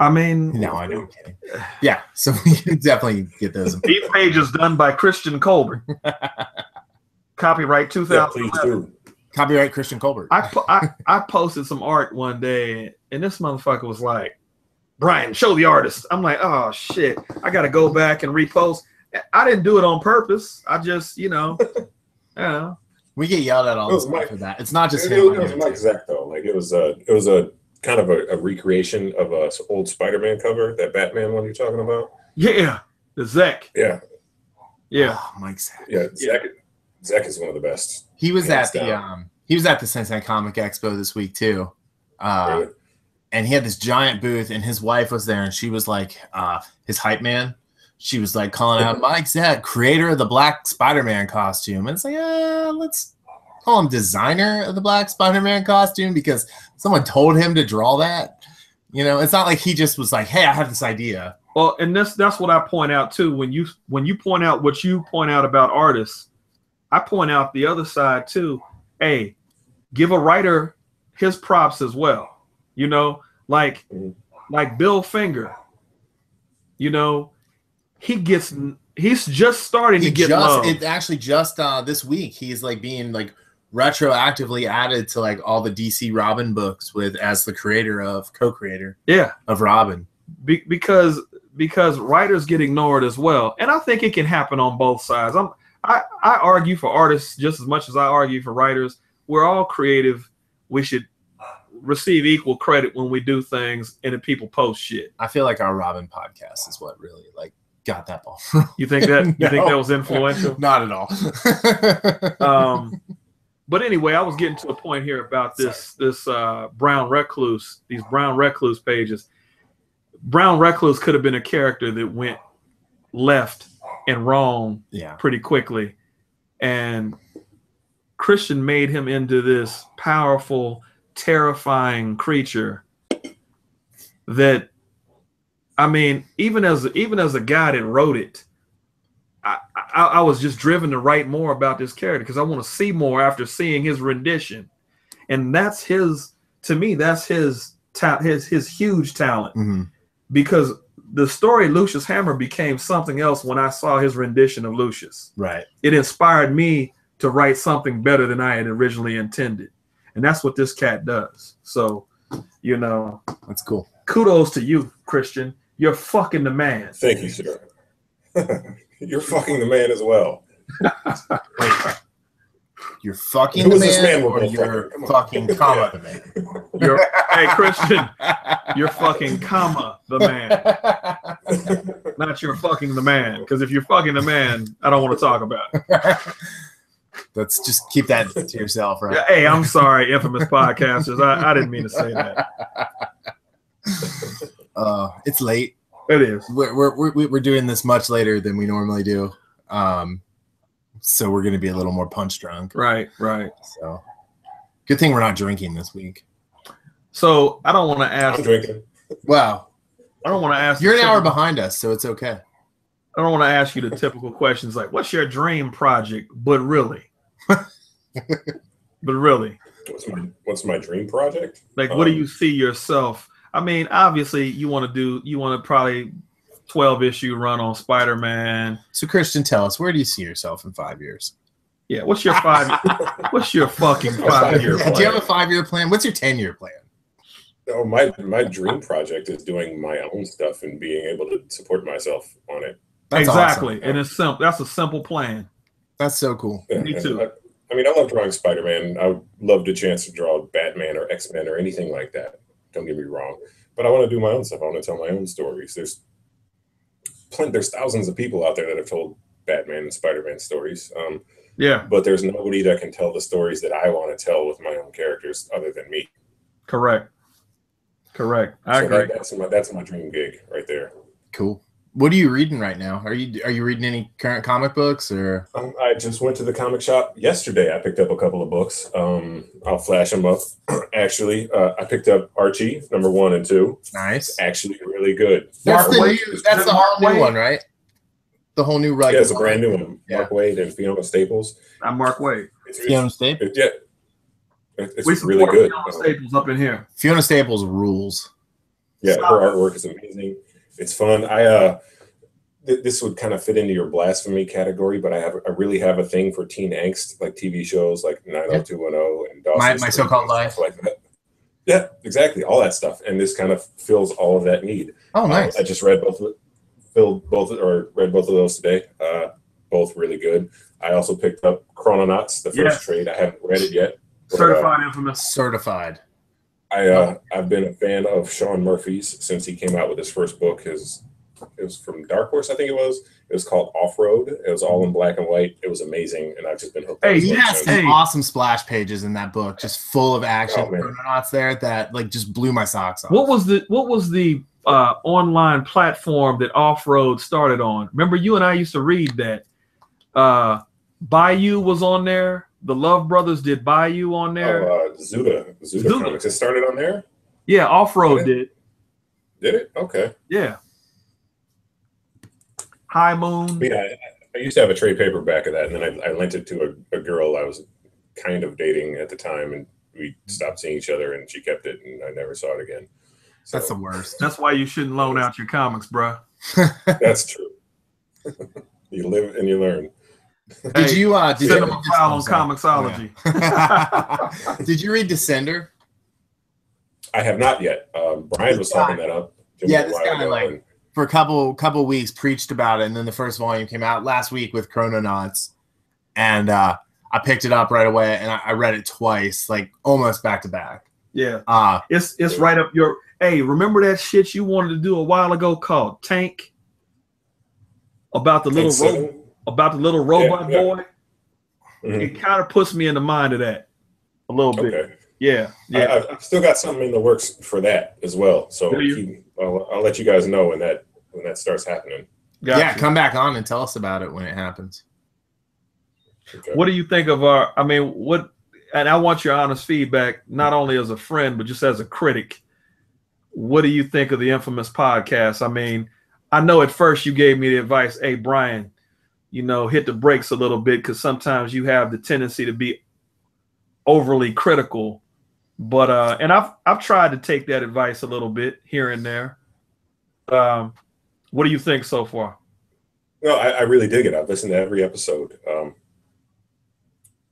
I mean, no, I know, I'm kidding. Yeah, so we can definitely get those. These pages done by Christian Colbert. Copyright 2011. Yeah, please do. Copyright Christian Colbert. I posted some art one day, and this motherfucker was like, Brian, show the artist. I'm like, oh shit, I got to go back and repost. I didn't do it on purpose. I just, you know. We get yelled at all the time for that. It's not just him. It was Mike Zack though. Like it was a kind of a recreation of a old Spider-Man cover, that Batman one you're talking about. Yeah, the Zack. Yeah. Oh, Mike Zack. Yeah, Zack is one of the best. He was at the Cincinnati Comic Expo this week too. Really? And he had this giant booth, and his wife was there, and she was like his hype man. She was like calling out Mike Zack, creator of the Black Spider-Man costume. And it's like, let's call him designer of the Black Spider-Man costume because someone told him to draw that. You know, it's not like he just was like, hey, I have this idea. Well, and that's what I point out too. When you point out what you point out about artists, I point out the other side too. Hey, give a writer his props as well. You know, like Bill Finger. You know, he's just starting to get love. It actually just this week he's like being like retroactively added to like all the DC Robin books as the co-creator of Robin. Because writers get ignored as well, and I think it can happen on both sides. I argue for artists just as much as I argue for writers. We're all creative. We should receive equal credit when we do things, and if people post shit. I feel like our Robin podcast is what really like got that ball. You think that? You think that was influential? Not at all. But anyway, I was getting to a point here about this Brown Recluse, these Brown Recluse pages. Brown Recluse could have been a character that went left and wrong pretty quickly, and Christian made him into this powerful, terrifying creature that, I mean, even as a guy that wrote it, I was just driven to write more about this character because I want to see more after seeing his rendition, and that's his huge talent, because the story Lucius Hammer became something else when I saw his rendition of Lucius. Right. It inspired me to write something better than I had originally intended, and that's what this cat does. So, you know, that's cool. Kudos to you, Christian. You're fucking the man. Thank you, sir. You're fucking the man as well. Wait, you're fucking the man, or you're fucking comma the man? Hey, Christian, you're fucking comma the man. Not you're fucking the man, because if you're fucking the man, I don't want to talk about it. Let's just keep that to yourself, right? Hey, I'm sorry, infamous podcasters. I didn't mean to say that. It's late. It is. We're doing this much later than we normally do, so we're going to be a little more punch drunk. Right. So, good thing we're not drinking this week. So I don't want to ask. I'm drinking. Wow. I don't want to ask. You're an hour behind us, so it's okay. I don't want to ask you the typical questions like, "What's your dream project?" But really. What's my dream project? Like, what do you see yourself? I mean, obviously, you want to probably 12-issue run on Spider-Man. So, Christian, tell us, where do you see yourself in 5 years? Yeah, what's your fucking 5-year plan? Do you have a 5-year plan? What's your 10-year plan? No, my dream project is doing my own stuff and being able to support myself on it. That's exactly, awesome. And it's simple. That's a simple plan. That's so cool. Yeah, me too. I mean, I love drawing Spider-Man. I would love the chance to draw Batman or X-Men or anything like that. Don't get me wrong. But I want to do my own stuff. I want to tell my own stories. There's thousands of people out there that have told Batman and Spider-Man stories. Yeah, but there's nobody that can tell the stories that I want to tell with my own characters other than me. correct. I agree. That's my dream gig right there. Cool. What are you reading right now? Are you reading any current comic books or? I just went to the comic shop yesterday. I picked up a couple of books. I'll flash them up. Actually, I picked up Archie #1 and 2. Nice. It's actually really good. That's the whole new one, right? The whole new rug. Yeah, it's a brand new one. Yeah. Mark Waid and Fiona Staples. I'm Mark Waid. Fiona Staples. Yeah, it's really good. Fiona Staples up in here. Fiona Staples rules. Yeah, her artwork is amazing. It's fun. This would kind of fit into your blasphemy category, but I really have a thing for teen angst, like TV shows like 90210 and Dawson's My So-Called Life, like that. Yeah, exactly, all that stuff, and this kind of fills all of that need. Oh, nice! I just read both of those today. Both really good. I also picked up Chrononauts, the first trade. I haven't read it yet. Certified Infamous. Certified. I've been a fan of Sean Murphy's since he came out with his first book. It was from Dark Horse, I think it was. It was called Off Road. It was all in black and white. It was amazing, and I've just been hooked. He has some awesome splash pages in that book, just full of action. Chrononauts there that like just blew my socks off. What was the online platform that Off Road started on? Remember, you and I used to read that. Bayou was on there. The Love Brothers did Bayou on there. Zuda Comics. It started on there? Yeah, Off Road did. Did it? Okay. Yeah. High Moon. Yeah, I used to have a trade paperback of that, and then I lent it to a girl I was kind of dating at the time, and we stopped seeing each other, and she kept it, and I never saw it again. So, that's the worst. That's why you shouldn't loan out your comics, bro. That's true. You live and you learn. Did you send them a file on Comixology? Yeah. Did you read Descender? I have not yet. Brian was talking that up. Yeah, this guy for a couple weeks preached about it, and then the first volume came out last week with Chrononauts, and I picked it up right away, and I read it twice, like almost back to back. Yeah, it's right up your. Hey, remember that shit you wanted to do a while ago called Tank? About the little robot boy. Mm-hmm. It kind of puts me in the mind of that a little bit. Okay. Yeah. I've still got something in the works for that as well. So I'll let you guys know when that starts happening. Gotcha. Come back on and tell us about it when it happens. Okay. What do you think of and I want your honest feedback, not only as a friend, but just as a critic. What do you think of the Infamous podcast? I mean, I know at first you gave me the advice, hey, Brian, hit the brakes a little bit because sometimes you have the tendency to be overly critical. But and I've tried to take that advice a little bit here and there. What do you think so far? No, I really dig it. I've listened to every episode.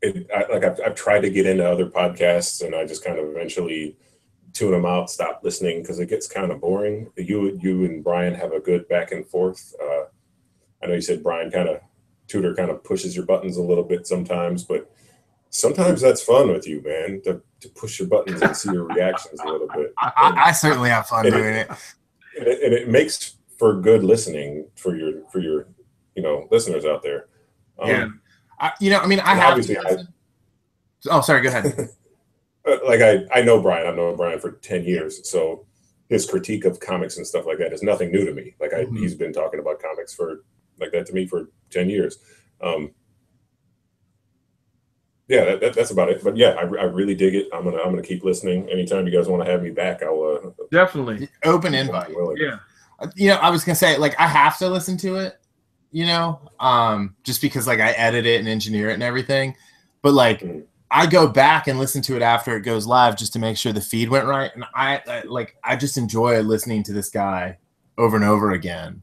I've tried to get into other podcasts, and I just kind of eventually tune them out, stop listening because it gets kind of boring. You and Brian have a good back and forth. I know you said Brian Tudor kind of pushes your buttons a little bit sometimes, but sometimes that's fun with you, man, to push your buttons and see your reactions a little bit. I certainly have fun doing it. And it makes for good listening for your listeners out there. I have. Oh, sorry. Go ahead. I know Brian. I've known Brian for 10 years, so his critique of comics and stuff like that is nothing new to me. He's been talking about comics to me for 10 years. That's about it. But yeah, I really dig it. I'm gonna keep listening. Anytime you guys want to have me back, I'll definitely open invite. Yeah. I was gonna say I have to listen to it. Just because I edit it and engineer it and everything, but I go back and listen to it after it goes live just to make sure the feed went right. And I just enjoy listening to this guy over and over again.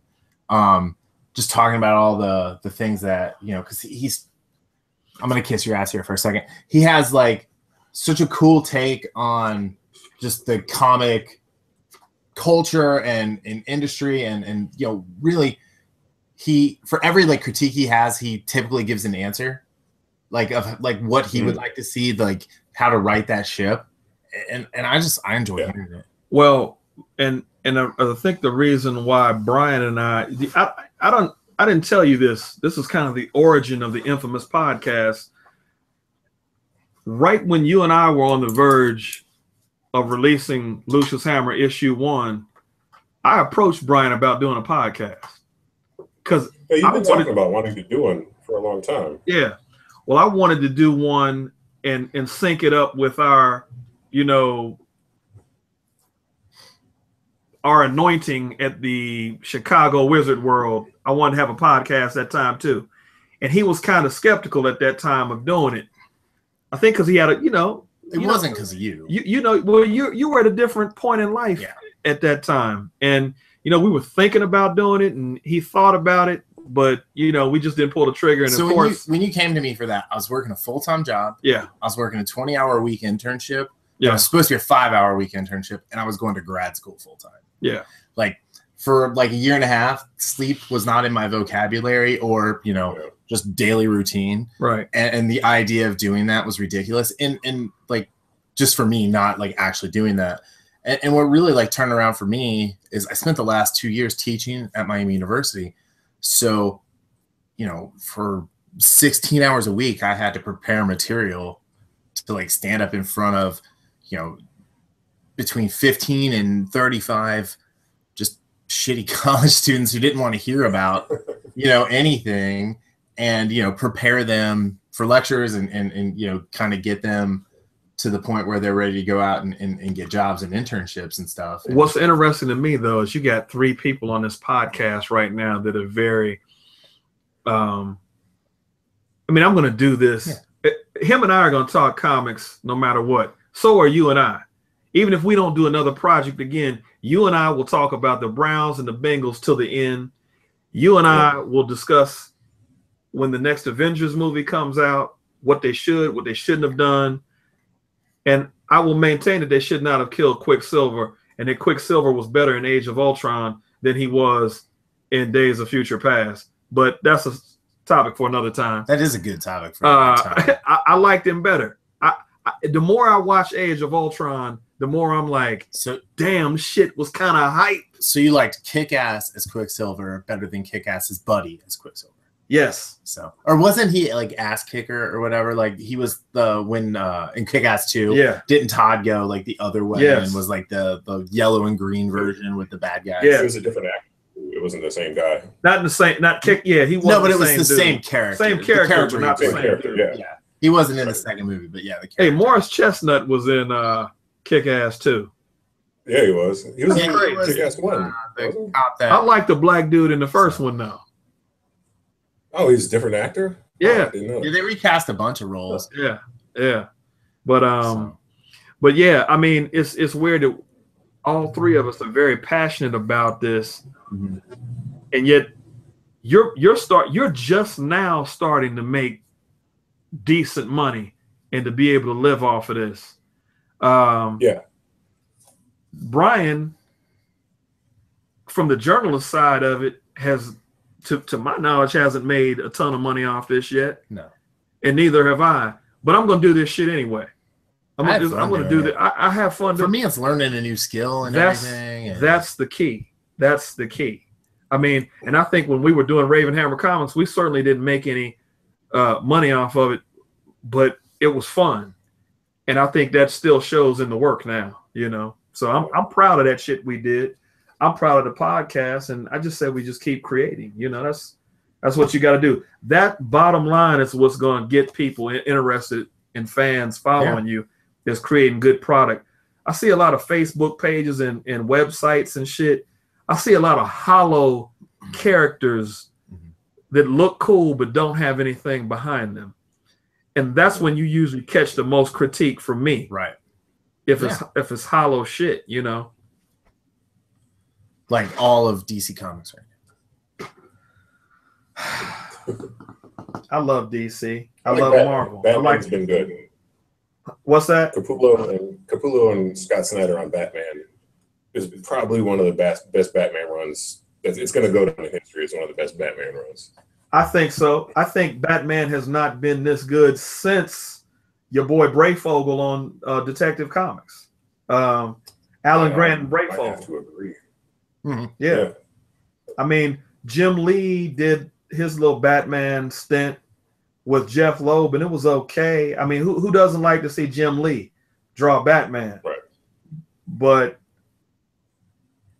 Just talking about all the things that, cause I'm going to kiss your ass here for a second. He has such a cool take on just the comic culture and industry. And really for every critique he has, he typically gives an answer. What he would like to see, how to write that ship, and I enjoy hearing it. Well, and I think the reason why Brian and I I didn't tell you this. This is kind of the origin of the infamous podcast. Right when you and I were on the verge of releasing Lucius Hammer issue 1, I approached Brian about doing a podcast. Because you've been talking about wanting to do one for a long time. Yeah. Well, I wanted to do one and sync it up with our, you know, our anointing at the Chicago Wizard World. I wanted to have a podcast that time too. And he was kind of skeptical at that time of doing it. I think because he had a, you know. It wasn't because of you. You know, well, you were at a different point in life at that time. And, you know, we were thinking about doing it and he thought about it, but, you know, we just didn't pull the trigger. And so of course. When you came to me for that, I was working a full-time job. Yeah. I was working a 20-hour-a-week internship. Yeah. It was supposed to be a 5-hour-a-week internship, and I was going to grad school full-time. Yeah. Like, for like a year and a half, sleep was not in my vocabulary or, you know, just daily routine. Right. And the idea of doing that was ridiculous. And like, just for me, not like actually doing that. And what really like turned around for me is I spent the last 2 years teaching at Miami University. So, you know, for 16 hours a week, I had to prepare material to like stand up in front of, you know, between 15 and 35 just shitty college students who didn't want to hear about, you know, anything, and, you know, prepare them for lectures and you know, kind of get them to the point where they're ready to go out and get jobs and internships and stuff. What's interesting to me, though, is you got 3 people on this podcast right now that are very, I mean, I'm going to do this. Yeah. Him and I are going to talk comics no matter what. So are you and I. Even if we don't do another project again, you and I will talk about the Browns and the Bengals till the end. You and I will discuss when the next Avengers movie comes out, what they should, what they shouldn't have done. And I will maintain that they should not have killed Quicksilver, and that Quicksilver was better in Age of Ultron than he was in Days of Future Past. But that's a topic for another time. That is a good topic for another time. I liked him better. The more I watch Age of Ultron, the more I'm like, so damn, shit was kind of hype. So you liked Kick-Ass as Quicksilver better than Kick-Ass as Buddy as Quicksilver? Yes. So, or wasn't he like Ass Kicker or whatever? Like he was when in Kick-Ass 2. Yeah. Didn't Todd go like the other way and was like the yellow and green version with the bad guys? Yeah, it was a different actor. It wasn't the same guy. Not in the same. Not Kick. Yeah, he was. No, but it was the same character. Same character, but not the same character. Yeah. He wasn't in the second movie, but yeah. Hey, Morris Chestnut was in Kick-Ass 2. Yeah, he was. He was in Kick-Ass 1. I like the black dude in the first one though. Oh, he's a different actor? Yeah. Yeah, they recast a bunch of roles. Yeah. But but yeah, I mean, it's weird that all 3 of us are very passionate about this, and yet you're just now starting to make decent money and to be able to live off of this. Brian, from the journalist side of it, has, to my knowledge, hasn't made a ton of money off this yet. No. And neither have I. But I'm going to do this shit anyway. I'm going to do that. I have fun. For me, it's learning a new skill and everything. That's the key. That's the key. I mean, and I think when we were doing Raven Hammer Comics, we certainly didn't make any money off of it, but it was fun. And I think that still shows in the work now, you know. So I'm proud of that shit we did. I'm proud of the podcast, and I just said we just keep creating. You know, that's what you got to do. That bottom line is what's going to get people interested and fans following you, is creating good product. I see a lot of Facebook pages and websites and shit. I see a lot of hollow characters that look cool but don't have anything behind them. And that's when you usually catch the most critique from me. Right. If it's hollow shit, you know. Like all of DC Comics right now. I love DC. I like love Marvel. Batman's been good. What's that? Capullo and Scott Snyder on Batman is probably one of the best Batman runs. It's going to go down in history as one of the best Batman runs. I think so. I think Batman has not been this good since your boy Brayfogle on Detective Comics. Alan Grant and Brayfogle. I have to agree. Yeah. I mean, Jim Lee did his little Batman stint with Jeff Loeb, and it was okay. I mean, who doesn't like to see Jim Lee draw Batman? Right. But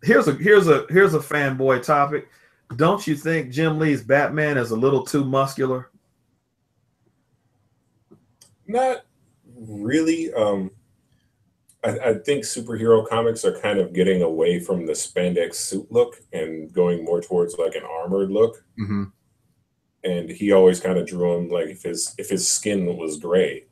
here's a fanboy topic. Don't you think Jim Lee's Batman is a little too muscular? Not really. I think superhero comics are kind of getting away from the spandex suit look and going more towards like an armored look. Mm-hmm. And he always kind of drew him like if his skin was gray,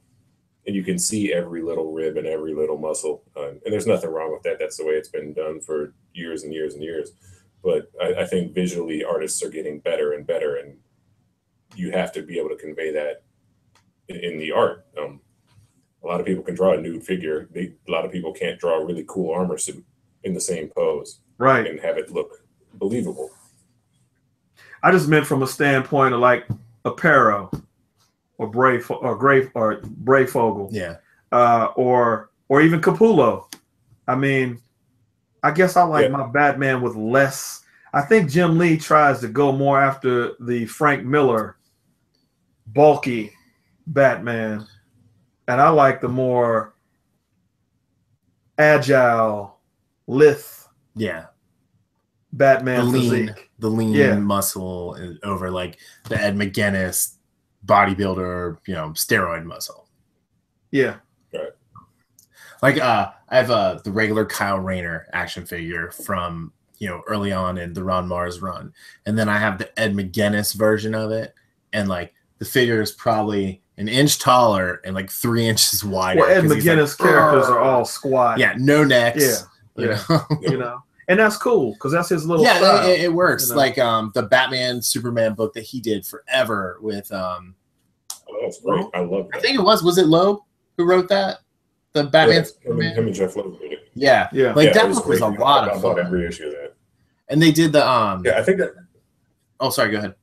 and you can see every little rib and every little muscle. And there's nothing wrong with that. That's the way it's been done for years and years and years. But I think visually artists are getting better and better, and you have to be able to convey that in the art. A lot of people can draw a nude figure. A lot of people can't draw a really cool armor suit in the same pose, right, and have it look believable. I just meant from a standpoint of like Aparo or Brayfogle, yeah, or even Capullo. I mean, I guess I like my Batman with less. I think Jim Lee tries to go more after the Frank Miller bulky Batman, and I like the more agile, lithe, Batman physique. The lean muscle over like the Ed McGuinness bodybuilder, steroid muscle. Yeah. Right. Like I have the regular Kyle Rayner action figure from early on in the Ron Mars run, and then I have the Ed McGuinness version of it, and like the figure is probably an inch taller and like 3 inches wider. Well, Ed McGuinness characters are all squat. Yeah, no necks. Yeah. And that's cool because that's his little style. It works. Like the Batman Superman book that he did forever with oh, that's great. I love that. I think it was it Loeb who wrote that? The Batman Superman? Him and Jeff Loeb did it. Yeah. Like that book was a lot of fun. Every issue of that. And they did the I think that sorry, go ahead.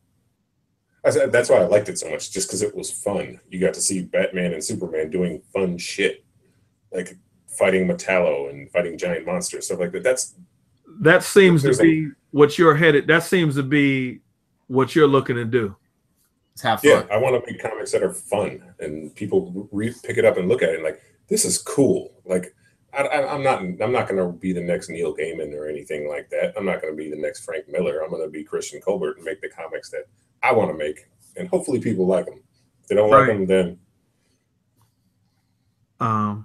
I said that's why I liked it so much, just because it was fun. You got to see Batman and Superman doing fun shit, like fighting Metallo and fighting giant monsters, stuff like that. That seems to be what you're headed. That seems to be what you're looking to do. It's have fun. Yeah, I want to make comics that are fun and people pick it up and look at it and like, this is cool. Like, I'm not going to be the next Neil Gaiman or anything like that. I'm not going to be the next Frank Miller. I'm going to be Christian Colbert and make the comics that I want to make, and hopefully people like them. If they don't like them, then we're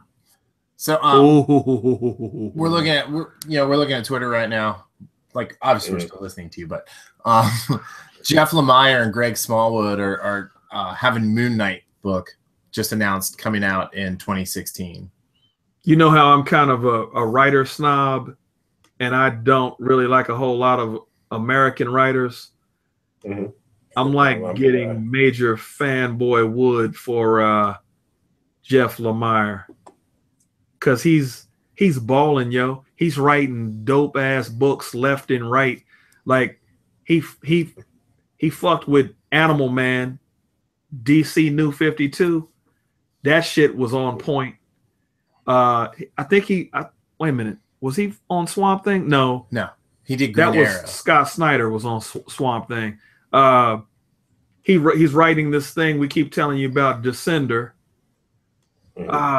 looking at Twitter right now. Like obviously we're still listening to you, but Jeff Lemire and Greg Smallwood are having Moon Knight book just announced coming out in 2016. You know how I'm kind of a writer snob, and I don't really like a whole lot of American writers. Mm-hmm. I'm like getting major fanboy wood for Jeff Lemire. Cause he's balling, yo. He's writing dope ass books left and right. Like he fucked with Animal Man, DC New 52. That shit was on point. I think wait a minute. Was he on Swamp Thing? No, he did. Green Arrow. Scott Snyder was on Swamp Thing. He's writing this thing we keep telling you about, Descender.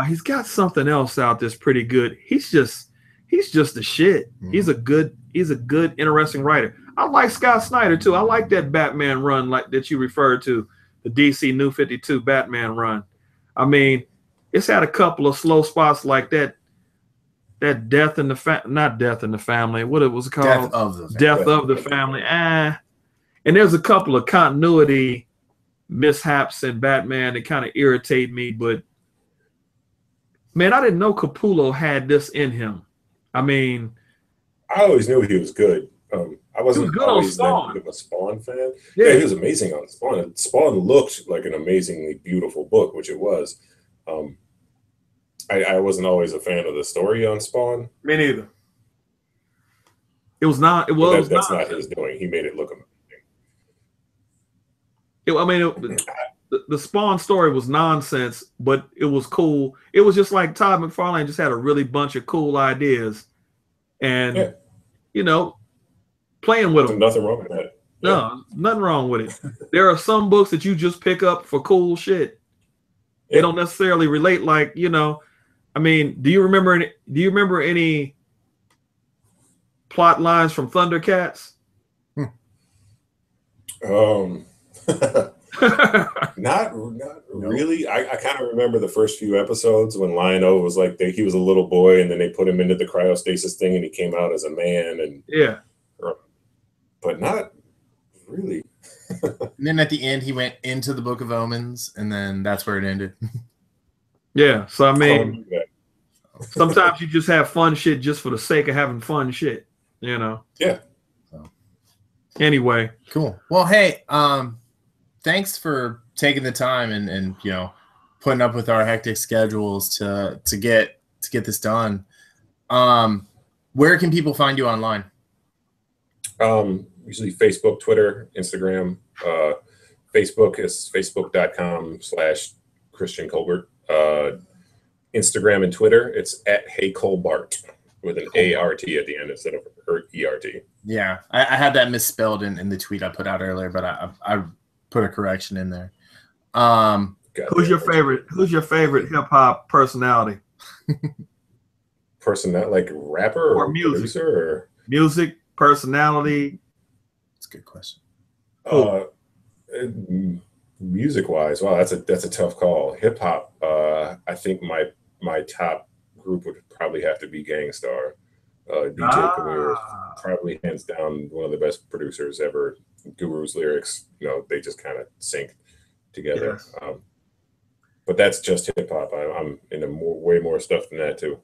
He's got something else out that's pretty good. He's just the shit. He's a good, interesting writer. I like Scott Snyder too. I like that Batman run like that you referred to, the DC New 52 Batman run. I mean, it's had a couple of slow spots like that. That Death in the not Death in the Family. What it was called? Death of the Family. And there's a couple of continuity mishaps in Batman that kind of irritate me, but man, I didn't know Capullo had this in him. I mean, I always knew he was good. I wasn't always that big of a Spawn fan. Yeah, he was amazing on Spawn. And Spawn looked like an amazingly beautiful book, which it was. I wasn't always a fan of the story on Spawn. Me neither. It was not. It was. That's not his doing. He made it look amazing. The Spawn story was nonsense, but it was cool. It was just like Todd McFarlane just had a really bunch of cool ideas, and playing with them. Nothing wrong with that. No, nothing wrong with it. There are some books that you just pick up for cool shit. They don't necessarily relate, like, you know. I mean, do you remember any plot lines from Thundercats? Not really. I kind of remember the first few episodes when Lion-O was like he was a little boy, and then they put him into the cryostasis thing, and he came out as a man. And yeah, but not really. And then at the end, he went into the Book of Omens, and then that's where it ended. Yeah. So I mean, sometimes you just have fun shit just for the sake of having fun shit. You know. Yeah. Anyway, cool. Well, hey, thanks for taking the time and you know, putting up with our hectic schedules to get this done. Where can people find you online? Usually Facebook, Twitter, Instagram. Facebook is facebook.com/Christian Colbert. Instagram and Twitter, it's @HeyColbart with an ART at the end instead of ERT. Yeah, I had that misspelled in the tweet I put out earlier, but I put a correction in there. Who's your favorite hip hop personality? Like rapper or music? Producer or music personality? That's a good question. Music wise, wow, that's a tough call. Hip hop, I think my top group would probably have to be Gangstar. DJ Premier is probably hands down one of the best producers ever. Guru's lyrics, you know, they just kind of sync together. Yes. But that's just hip hop. I'm into way more stuff than that too.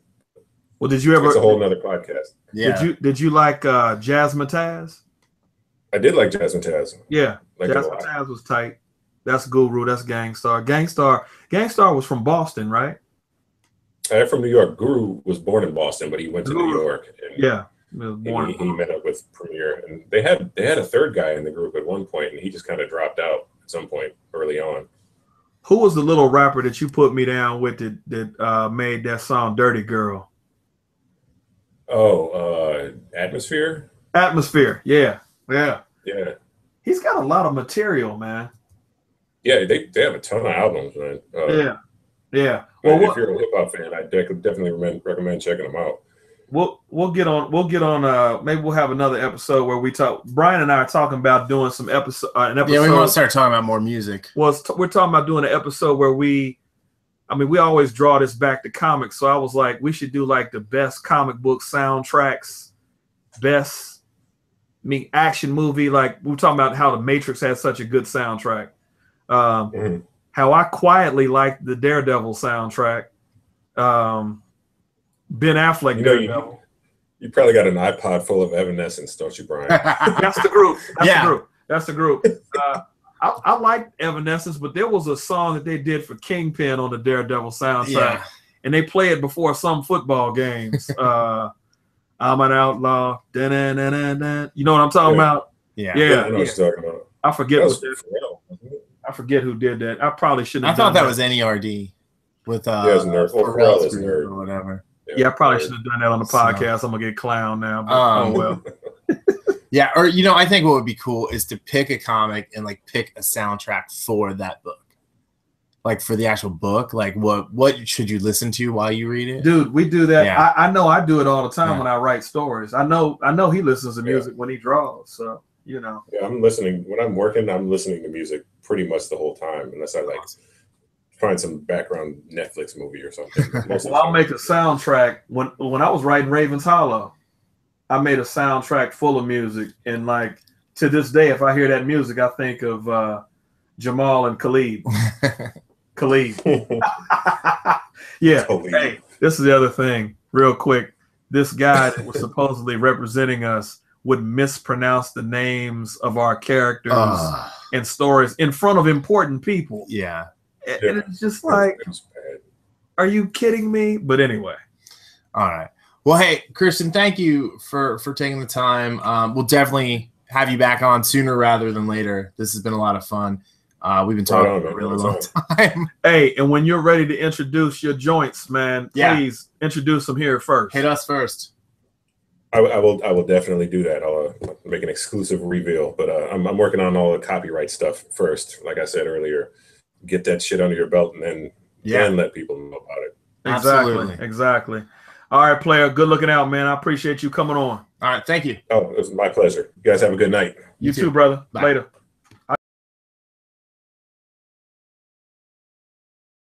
Well, did you ever? It's a whole nother podcast. Yeah. Did you like Jasmine Taz? I did like Jasmine Taz. Yeah, like Jasmine Taz was tight. That's Guru. That's Gangstar. Gangstar was from Boston, right? I'm from New York. Guru was born in Boston, but he went to New York. And yeah, he met up with Premier, and they had a third guy in the group at one point, and he just kind of dropped out at some point early on. Who was the little rapper that you put me down with that made that song "Dirty Girl"? Oh, Atmosphere. Atmosphere. Yeah. He's got a lot of material, man. Yeah, they have a ton of albums, man. Yeah. Well, if you're a hip hop fan, I definitely recommend checking them out. We'll get on. Maybe we'll have another episode where we talk. Brian and I are talking about doing an episode. Yeah, we want to start talking about more music. Well, we're talking about doing an episode where we always draw this back to comics. So I was like, we should do like the best comic book soundtracks, action movie. Like we were talking about how The Matrix had such a good soundtrack. How I quietly liked the Daredevil soundtrack. Ben Affleck, Daredevil. You probably got an iPod full of Evanescence, don't you, Brian? That's the group. That's the group. I liked Evanescence, but there was a song that they did for Kingpin on the Daredevil soundtrack, and they play it before some football games. I'm an outlaw. You know what I'm talking about? Yeah. I know what you're talking about. I forget who did that. I probably shouldn't have done that. I thought that was NERD with Pharrell's Nerd or whatever. Yeah, I probably should have done that on the podcast. I'm gonna get clowned now. But, oh well. Yeah, or I think what would be cool is to pick a comic and like pick a soundtrack for that book. Like for the actual book, like what should you listen to while you read it? Dude, we do that. Yeah. I know I do it all the time when I write stories. I know he listens to music when he draws. So Yeah, I'm listening when I'm working. I'm listening to music pretty much the whole time, unless I like find some background Netflix movie or something. Well, I'll make a soundtrack. When I was writing Ravens Hollow, I made a soundtrack full of music, and like to this day, if I hear that music, I think of Jamal and Khalid. Khalid. Yeah. Khalid. Hey, this is the other thing, real quick. This guy that was supposedly representing us would mispronounce the names of our characters and stories in front of important people. Yeah. And it's just like, are you kidding me? But anyway. All right. Well, hey, Christian, thank you for taking the time. We'll definitely have you back on sooner rather than later. This has been a lot of fun. We've been talking for a really long time. Hey, and when you're ready to introduce your joints, man, please introduce them here first. Hit us first. I will definitely do that. I'll make an exclusive reveal, but I'm working on all the copyright stuff first. Like I said earlier, get that shit under your belt, and then let people know about it. Exactly. All right, player. Good looking out, man. I appreciate you coming on. All right, thank you. Oh, it was my pleasure. You guys have a good night. You too, brother. Bye. Later.